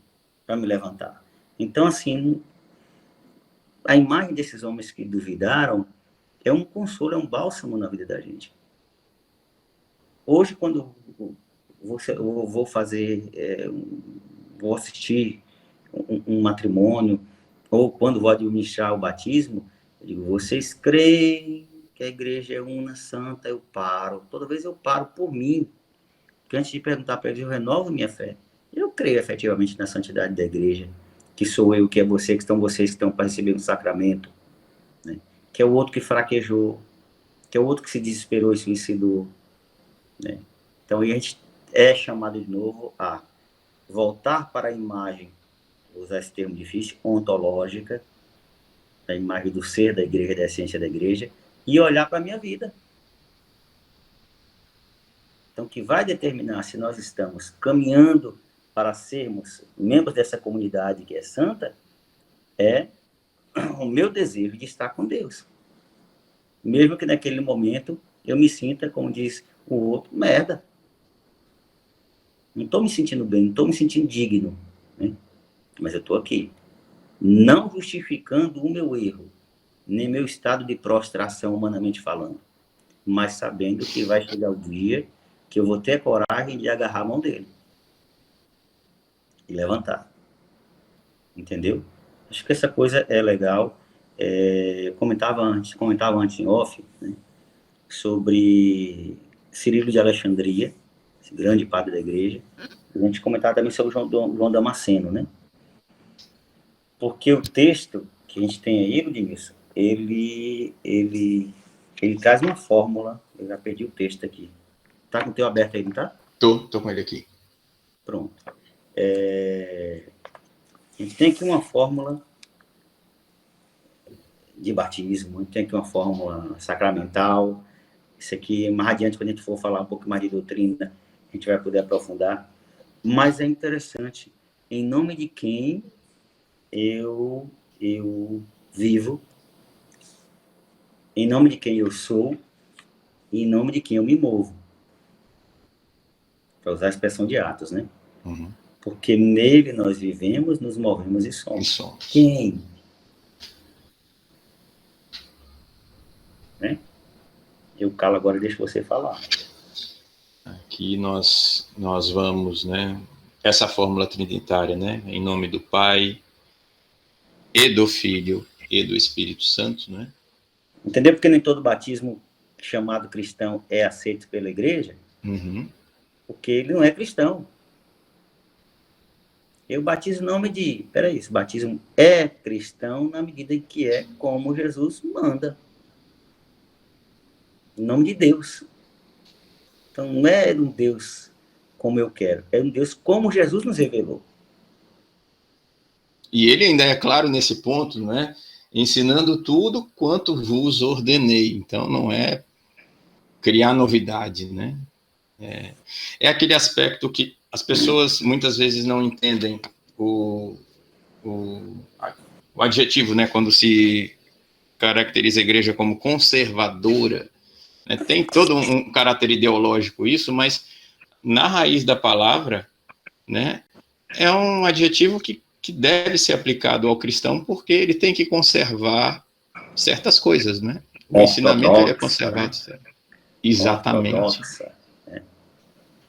para me levantar. Então, assim, a imagem desses homens que duvidaram é um consolo, é um bálsamo na vida da gente. Hoje, quando eu vou fazer, vou assistir um matrimônio, ou quando vou administrar o batismo, eu digo, vocês creem que a igreja é una, santa? Eu paro. Toda vez eu paro por mim. Porque antes de perguntar para eles, eu renovo minha fé. Eu creio efetivamente na santidade da igreja, que sou eu, que é você, que estão vocês que estão para receber um sacramento, né? Que é o outro que fraquejou, que é o outro que se desesperou e suicidou, né? Então, a gente é chamado de novo a voltar para a imagem, vou usar esse termo difícil, ontológica, a imagem do ser da igreja, da essência da igreja, e olhar para a minha vida. Então, o que vai determinar se nós estamos caminhando para sermos membros dessa comunidade que é santa é o meu desejo de estar com Deus. Mesmo que naquele momento eu me sinta, como diz o outro, merda. Não estou me sentindo bem, não estou me sentindo digno, né? Mas eu estou aqui. Não justificando o meu erro, nem meu estado de prostração, humanamente falando, mas sabendo que vai chegar o dia que eu vou ter coragem de agarrar a mão dele e levantar. Entendeu? Acho que essa coisa é legal. Comentava antes em off, né, sobre Cirilo de Alexandria, esse grande padre da igreja. A gente comentava também sobre João Damasceno, né? Porque o texto que a gente tem aí, Ludmilson, ele traz uma fórmula. Eu já perdi o texto aqui. Tá com o teu aberto aí, não tá? Tô com ele aqui. Pronto. A gente tem aqui uma fórmula de batismo, a gente tem aqui uma fórmula sacramental. Isso aqui, mais adiante, quando a gente for falar um pouco mais de doutrina, a gente vai poder aprofundar. Mas é interessante, em nome de quem eu vivo, em nome de quem eu sou, e em nome de quem eu me movo. Para usar a expressão de Atos, né? Uhum. Porque nele nós vivemos, nos movemos e somos. Quem? né? Eu calo agora e deixo você falar. Aqui nós vamos, né? Essa fórmula trinitária, né? Em nome do Pai, e do Filho, e do Espírito Santo, né? Entendeu porque nem todo batismo chamado cristão é aceito pela igreja? Uhum. Porque ele não é cristão. Eu batizo em nome de... Peraí, esse batismo é cristão na medida em que é como Jesus manda. Em nome de Deus. Então não é um Deus como eu quero, é um Deus como Jesus nos revelou. E ele ainda é claro nesse ponto, né? Ensinando tudo quanto vos ordenei. Então não é criar novidade, né? É aquele aspecto que as pessoas muitas vezes não entendem o, o adjetivo, né? Quando se caracteriza a igreja como conservadora, né? Tem todo um caráter ideológico isso, mas na raiz da palavra, né? É um adjetivo que deve ser aplicado ao cristão porque ele tem que conservar certas coisas, né? O ensinamento ele é Ortodoxa, conservado. né? Exatamente. Ortodoxa.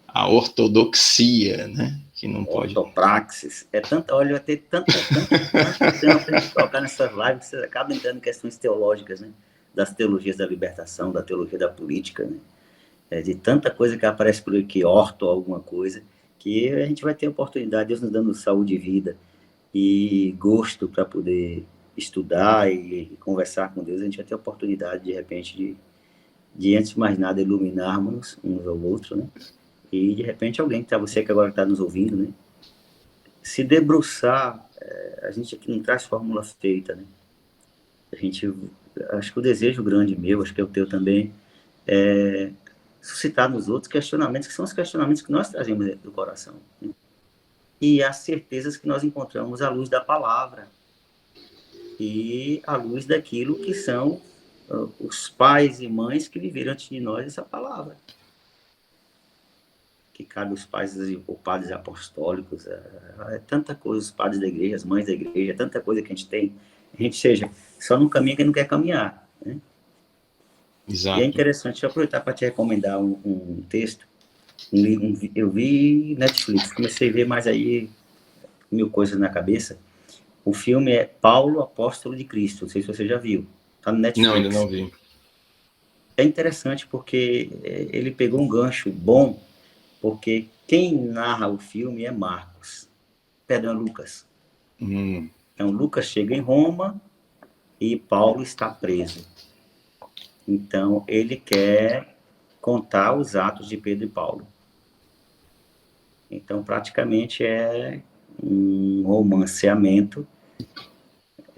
A ortodoxia, né? Que não pode. Ortopraxis. É tanta, olha, vai ter tanto tema para a gente tocar nessas lives que você acaba entrando em questões teológicas, né? Das teologias da libertação, da teologia da política, né? De tanta coisa que aparece por aqui, orto alguma coisa, que a gente vai ter a oportunidade, Deus nos dando saúde e vida e gosto para poder estudar e conversar com Deus, a gente vai ter a oportunidade, de repente, de antes de mais nada, iluminarmos uns ao outro, né? E, de repente, alguém, tá, você que agora está nos ouvindo, né? Se debruçar, a gente aqui não traz fórmula feita, né? A gente, acho que o desejo grande meu, acho que é o teu também, é suscitar nos outros questionamentos, que são os questionamentos que nós trazemos dentro do coração, né? E as certezas que nós encontramos à luz da palavra e à luz daquilo que são os pais e mães que viveram antes de nós essa palavra. Que cabe os pais e os padres apostólicos, é tanta coisa, os padres da igreja, as mães da igreja, é tanta coisa que a gente tem, a gente seja só não caminha quem não quer caminhar, né? E é Exato. interessante, deixa eu aproveitar para te recomendar um texto, eu vi Netflix, comecei a ver mais aí mil coisas na cabeça. O filme é Paulo, Apóstolo de Cristo, não sei se você já viu, tá no Não, ainda Netflix. não vi. É interessante porque ele pegou um gancho bom, porque quem narra o filme é Marcos, perdão, é Lucas. Então, Lucas chega em Roma e Paulo está preso. Então, ele quer contar os atos de Pedro e Paulo. Então, praticamente é um romanceamento,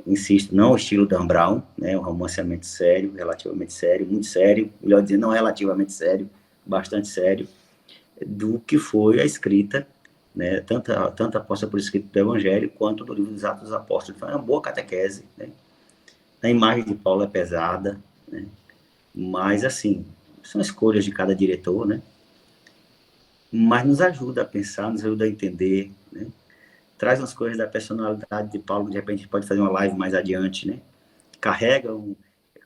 insisto, não o estilo Dan Brown, né? Um romanceamento sério, relativamente sério, muito sério, melhor dizer, não relativamente sério, bastante sério, do que foi a escrita, né? Tanto a apóstola por escrito do Evangelho, quanto do livro dos Atos dos Apóstolos. Foi uma boa catequese, né? A imagem de Paulo é pesada, né? Mas, assim, são escolhas de cada diretor, né? Mas nos ajuda a pensar, nos ajuda a entender, né? Traz umas coisas da personalidade de Paulo, de repente a gente pode fazer uma live mais adiante, né?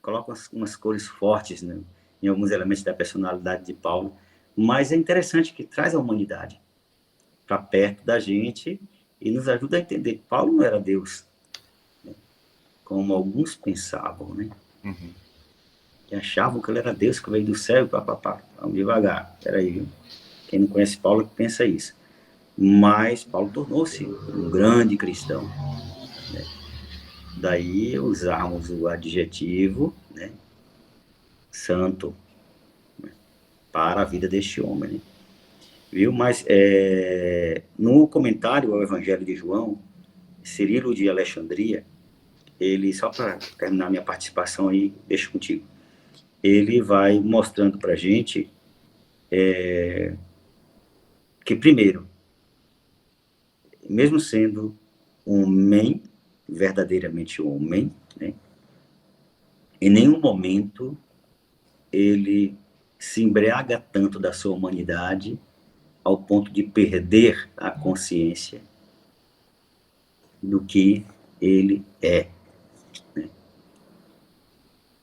Coloca umas cores fortes, né? Em alguns elementos da personalidade de Paulo, mas é interessante que traz a humanidade para perto da gente e nos ajuda a entender que Paulo não era Deus, né? Como alguns pensavam, né? Uhum. E achavam que ele era Deus que veio do céu, papapá. Vamos devagar, peraí, viu? Quem não conhece Paulo pensa isso. Mas Paulo tornou-se um grande cristão, né? Daí usarmos o adjetivo, né, santo, né, para a vida deste homem, né? Viu? Mas no comentário ao Evangelho de João, Cirilo de Alexandria, ele, só para terminar minha participação aí, deixo contigo, ele vai mostrando para a gente que, primeiro, mesmo sendo homem, verdadeiramente homem, né, em nenhum momento ele se embriaga tanto da sua humanidade ao ponto de perder a consciência do que ele é, né?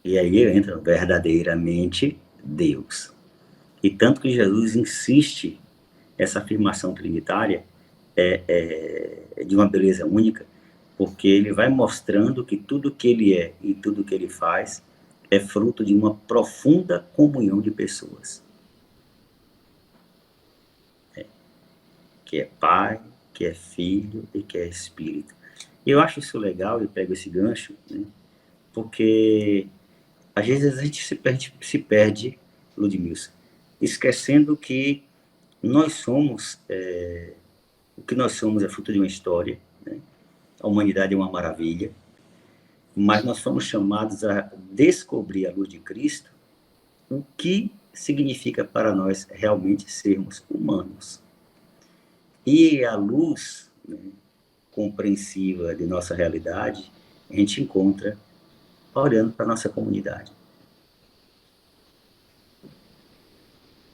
E aí entra verdadeiramente Deus. E tanto que Jesus insiste, essa afirmação trinitária é de uma beleza única, porque ele vai mostrando que tudo que ele é e tudo que ele faz é fruto de uma profunda comunhão de pessoas. Que é Pai, que é Filho e que é Espírito. Eu acho isso legal, eu pego esse gancho, né? Porque às vezes a gente se perde, Ludmilson, esquecendo que nós somos, o que nós somos é fruto de uma história, né? A humanidade é uma maravilha, mas nós somos chamados a descobrir a luz de Cristo, o que significa para nós realmente sermos humanos. E a luz, né, compreensiva de nossa realidade, a gente encontra olhando para a nossa comunidade.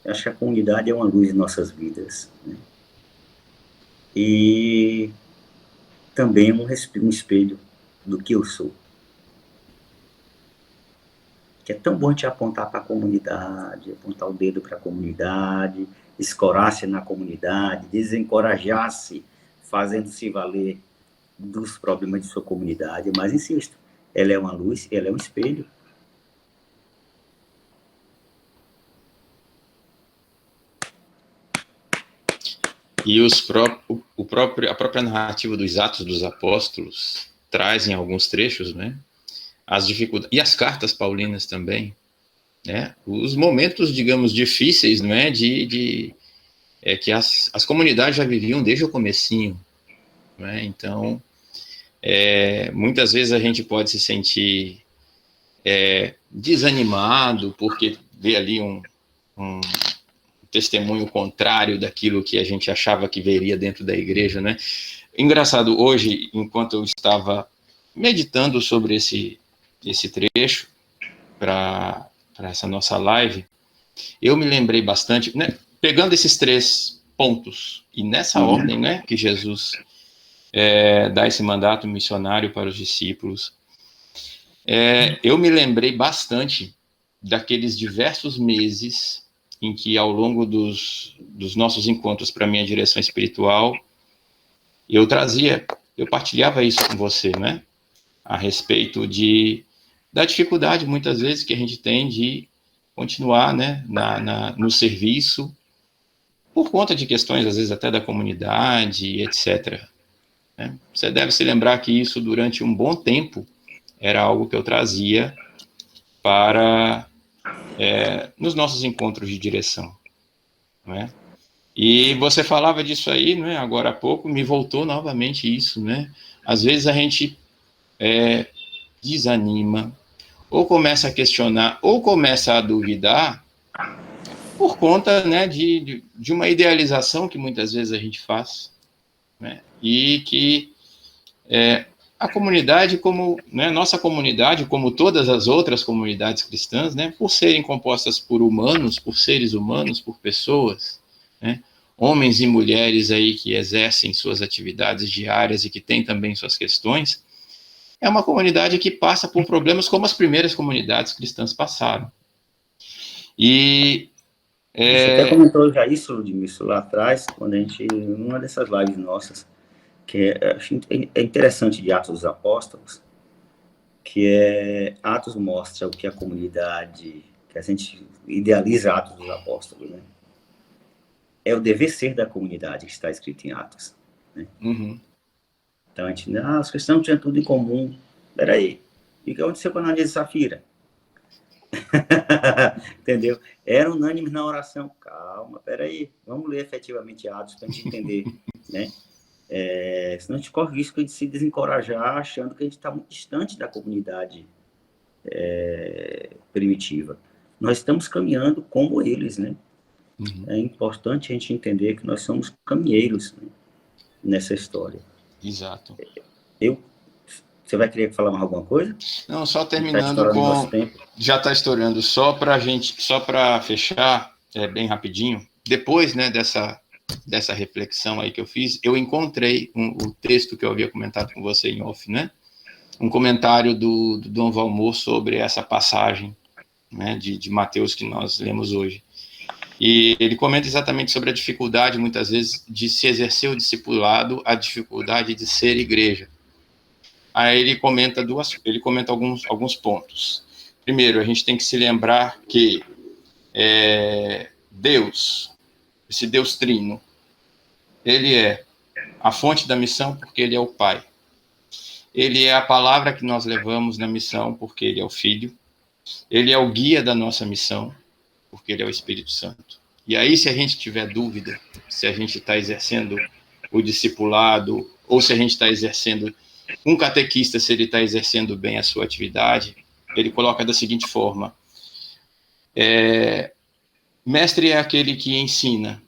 Eu acho que a comunidade é uma luz em nossas vidas, né? E também um espelho do que eu sou. Que é tão bom te apontar para a comunidade, apontar o dedo para a comunidade, escorar-se na comunidade, desencorajar-se, fazendo-se valer dos problemas de sua comunidade. Mas insisto, ela é uma luz, ela é um espelho. E a própria narrativa dos Atos dos Apóstolos traz em alguns trechos, né, as dificuldades, e as cartas paulinas também, né, os momentos, digamos, difíceis, não é, que as comunidades já viviam desde o comecinho, né, então, muitas vezes a gente pode se sentir desanimado, porque vê ali um testemunho contrário daquilo que a gente achava que veria dentro da igreja, né? Engraçado, hoje, enquanto eu estava meditando sobre esse trecho para essa nossa live, eu me lembrei bastante, né, pegando esses 3 pontos, e nessa ordem, né, que Jesus dá esse mandato missionário para os discípulos, eu me lembrei bastante daqueles diversos meses em que, ao longo dos nossos encontros para a minha direção espiritual, eu partilhava isso com você, né? A respeito da dificuldade, muitas vezes, que a gente tem de continuar, né, no serviço, por conta de questões, às vezes, até da comunidade, etc. Né? Você deve se lembrar que isso, durante um bom tempo, era algo que eu trazia para nos nossos encontros de direção, não é? E você falava disso aí, né, agora há pouco, me voltou novamente isso, né? Às vezes a gente desanima, ou começa a questionar, ou começa a duvidar, por conta, né, de uma idealização que muitas vezes a gente faz, né? E que a comunidade, como, né, nossa comunidade, como todas as outras comunidades cristãs, né, por serem compostas por humanos, por seres humanos, por pessoas, né, homens e mulheres aí que exercem suas atividades diárias e que têm também suas questões, é uma comunidade que passa por problemas como as primeiras comunidades cristãs passaram. E Você até comentou já isso, Ludmilson, lá atrás, quando a gente, numa dessas lives nossas, que é interessante de Atos dos Apóstolos, que Atos mostra o que a comunidade, que a gente idealiza Atos dos Apóstolos, né? É o dever ser da comunidade que está escrito em Atos, né? Uhum. Então a gente, os cristãos tinham tudo em comum. Peraí, e o que aconteceu com a Anália de Safira? Entendeu? Eram unânimes na oração. Calma, peraí, vamos ler efetivamente Atos para a gente entender, né? Senão a gente corre o risco de se desencorajar achando que a gente está muito distante da comunidade primitiva. Nós estamos caminhando como eles, né? Uhum. É importante a gente entender que nós somos caminheiros, né, nessa história. Exato. Você vai querer falar mais alguma coisa? Não, só terminando com... Já está estourando. Só para fechar, bem rapidinho, depois, né, dessa reflexão aí que eu fiz, eu encontrei o texto que eu havia comentado com você em off, né? um comentário do Dom Valmor sobre essa passagem, né, de Mateus que nós lemos hoje. E ele comenta exatamente sobre a dificuldade, muitas vezes, de se exercer o discipulado, a dificuldade de ser igreja. Aí ele comenta alguns pontos. Primeiro, a gente tem que se lembrar que Deus, esse Deus trino, ele é a fonte da missão porque ele é o Pai. Ele é a palavra que nós levamos na missão porque ele é o Filho. Ele é o guia da nossa missão porque ele é o Espírito Santo. E aí, se a gente tiver dúvida, se a gente está exercendo o discipulado, ou se a gente está exercendo, um catequista, se ele está exercendo bem a sua atividade, ele coloca da seguinte forma: mestre é aquele que ensina,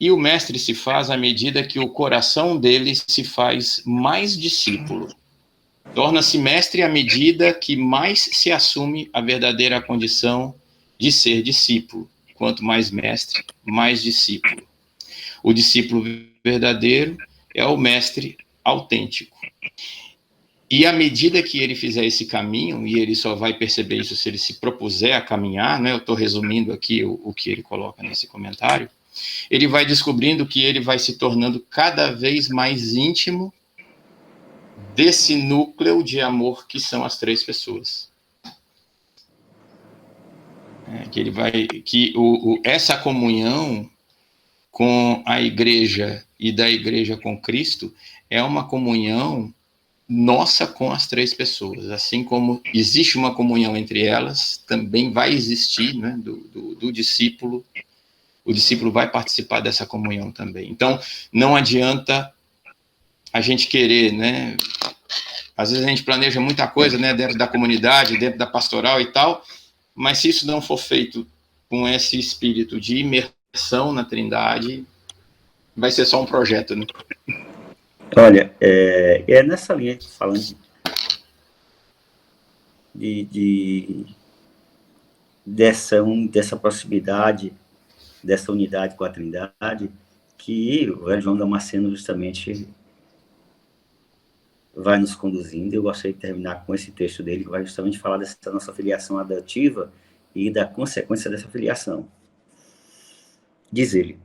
e o mestre se faz à medida que o coração dele se faz mais discípulo. Torna-se mestre à medida que mais se assume a verdadeira condição de ser discípulo. Quanto mais mestre, mais discípulo. O discípulo verdadeiro é o mestre autêntico. E à medida que ele fizer esse caminho, e ele só vai perceber isso se ele se propuser a caminhar, né? Eu estou resumindo aqui o que ele coloca nesse comentário, ele vai descobrindo que ele vai se tornando cada vez mais íntimo desse núcleo de amor que são as três pessoas. Essa comunhão com a igreja e da igreja com Cristo é uma comunhão nossa com as três pessoas. Assim como existe uma comunhão entre elas, também vai existir, né, do discípulo. O discípulo vai participar dessa comunhão também. Então, não adianta a gente querer, né? Às vezes a gente planeja muita coisa, né, dentro da comunidade, dentro da pastoral e tal, mas se isso não for feito com esse espírito de imersão na Trindade, vai ser só um projeto, né? Olha, é nessa linha, falando dessa proximidade, dessa unidade com a Trindade, que o velho João Damasceno justamente vai nos conduzindo. Eu gostaria de terminar com esse texto dele, que vai justamente falar dessa nossa filiação adotiva e da consequência dessa filiação. Diz ele: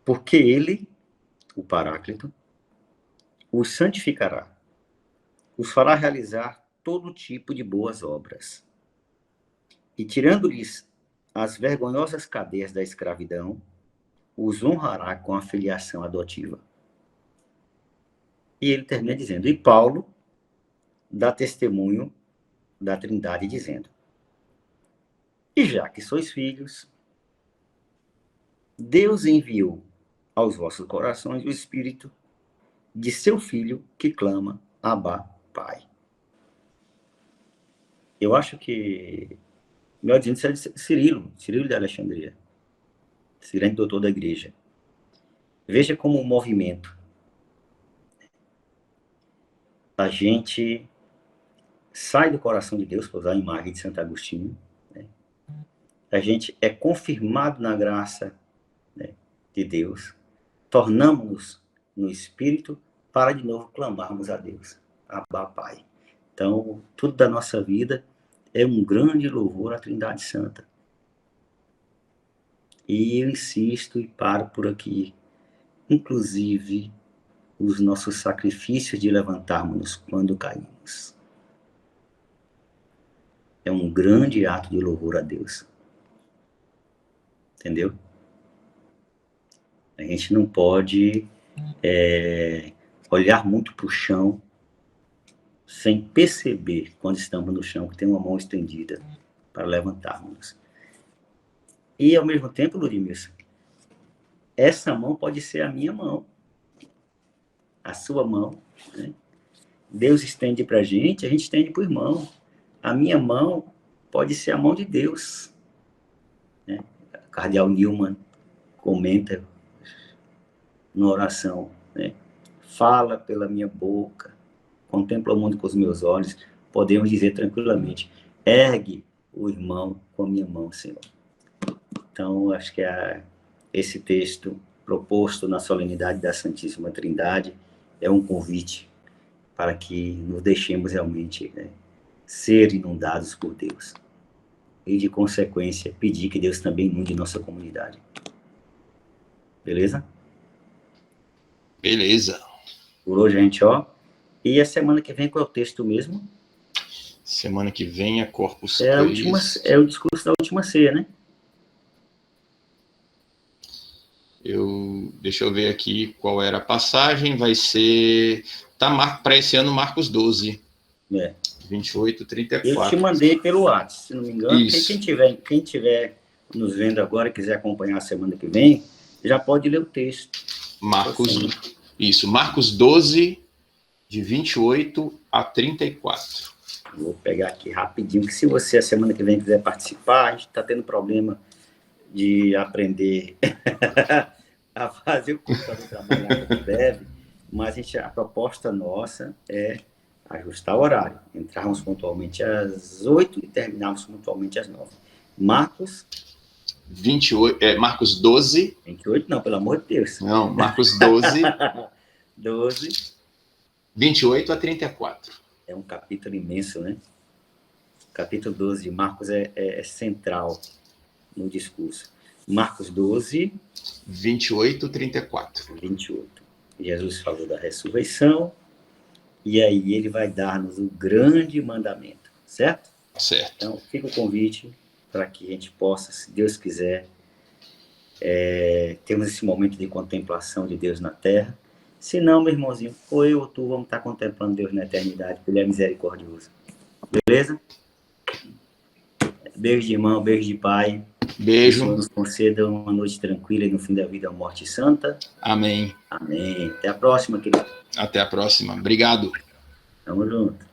porque ele, o Paráclito, os santificará, os fará realizar todo tipo de boas obras, e tirando-lhes as vergonhosas cadeias da escravidão, os honrará com a filiação adotiva. E ele termina dizendo: e Paulo dá testemunho da Trindade, dizendo: e já que sois filhos, Deus enviou aos vossos corações o Espírito de seu Filho que clama: Abba, Pai. Eu acho que, melhor dizendo, isso é de Cirilo de Alexandria, esse grande doutor da igreja. Veja como o movimento. A gente sai do coração de Deus, para usar a imagem de Santo Agostinho, né? A gente é confirmado na graça, né, de Deus, tornamos-nos no Espírito para de novo clamarmos a Deus, Abba, Pai. Então, tudo da nossa vida é um grande louvor à Trindade Santa. E eu insisto e paro por aqui. Inclusive, os nossos sacrifícios de levantarmos-nos quando caímos. É um grande ato de louvor a Deus. Entendeu? A gente não pode olhar muito para o chão sem perceber, quando estamos no chão, que tem uma mão estendida para levantarmos. E, ao mesmo tempo, Ludmilson, essa mão pode ser a minha mão, a sua mão, né? Deus estende para a gente estende para o irmão. A minha mão pode ser a mão de Deus, né? O cardeal Newman comenta na oração, né? Fala pela minha boca, contempla o mundo com os meus olhos, podemos dizer tranquilamente: ergue o irmão com a minha mão, Senhor. Então, acho que esse texto proposto na solenidade da Santíssima Trindade é um convite para que nos deixemos realmente, né, ser inundados por Deus. E, de consequência, pedir que Deus também inunde nossa comunidade. Beleza? Beleza. Por hoje a gente, ó. E a semana que vem, qual é o texto mesmo? Semana que vem é Corpus Christi. É o discurso da última ceia, né? Deixa eu ver aqui qual era a passagem. Vai ser... para esse ano, Marcos 12. 28, 34. Eu te mandei pelo WhatsApp, se não me engano. Isso. Quem tiver nos vendo agora e quiser acompanhar a semana que vem, já pode ler o texto. Marcos 12, de 28 a 34. Vou pegar aqui rapidinho, que se você a semana que vem quiser participar, a gente está tendo problema de aprender a fazer o computador trabalhar como deve, mas a proposta nossa é ajustar o horário, entrarmos pontualmente às 8 e terminarmos pontualmente às 9. Marcos 12. 28 não, pelo amor de Deus. Não, Marcos 12. 12. 28 a 34. É um capítulo imenso, né? O capítulo 12 de Marcos é central no discurso. Marcos 12. 28 a 34. 28. Jesus falou da ressurreição. E aí ele vai dar-nos o grande mandamento, certo? Certo. Então, fica o convite para que a gente possa, se Deus quiser, termos esse momento de contemplação de Deus na terra. Se não, meu irmãozinho, ou eu ou tu vamos estar contemplando Deus na eternidade, porque Ele é misericordioso. Beleza? Beijo de irmão, beijo de pai. Beijo. Que nos conceda uma noite tranquila e no fim da vida uma morte santa. Amém. Amém. Até a próxima, querido. Até a próxima. Obrigado. Tamo junto.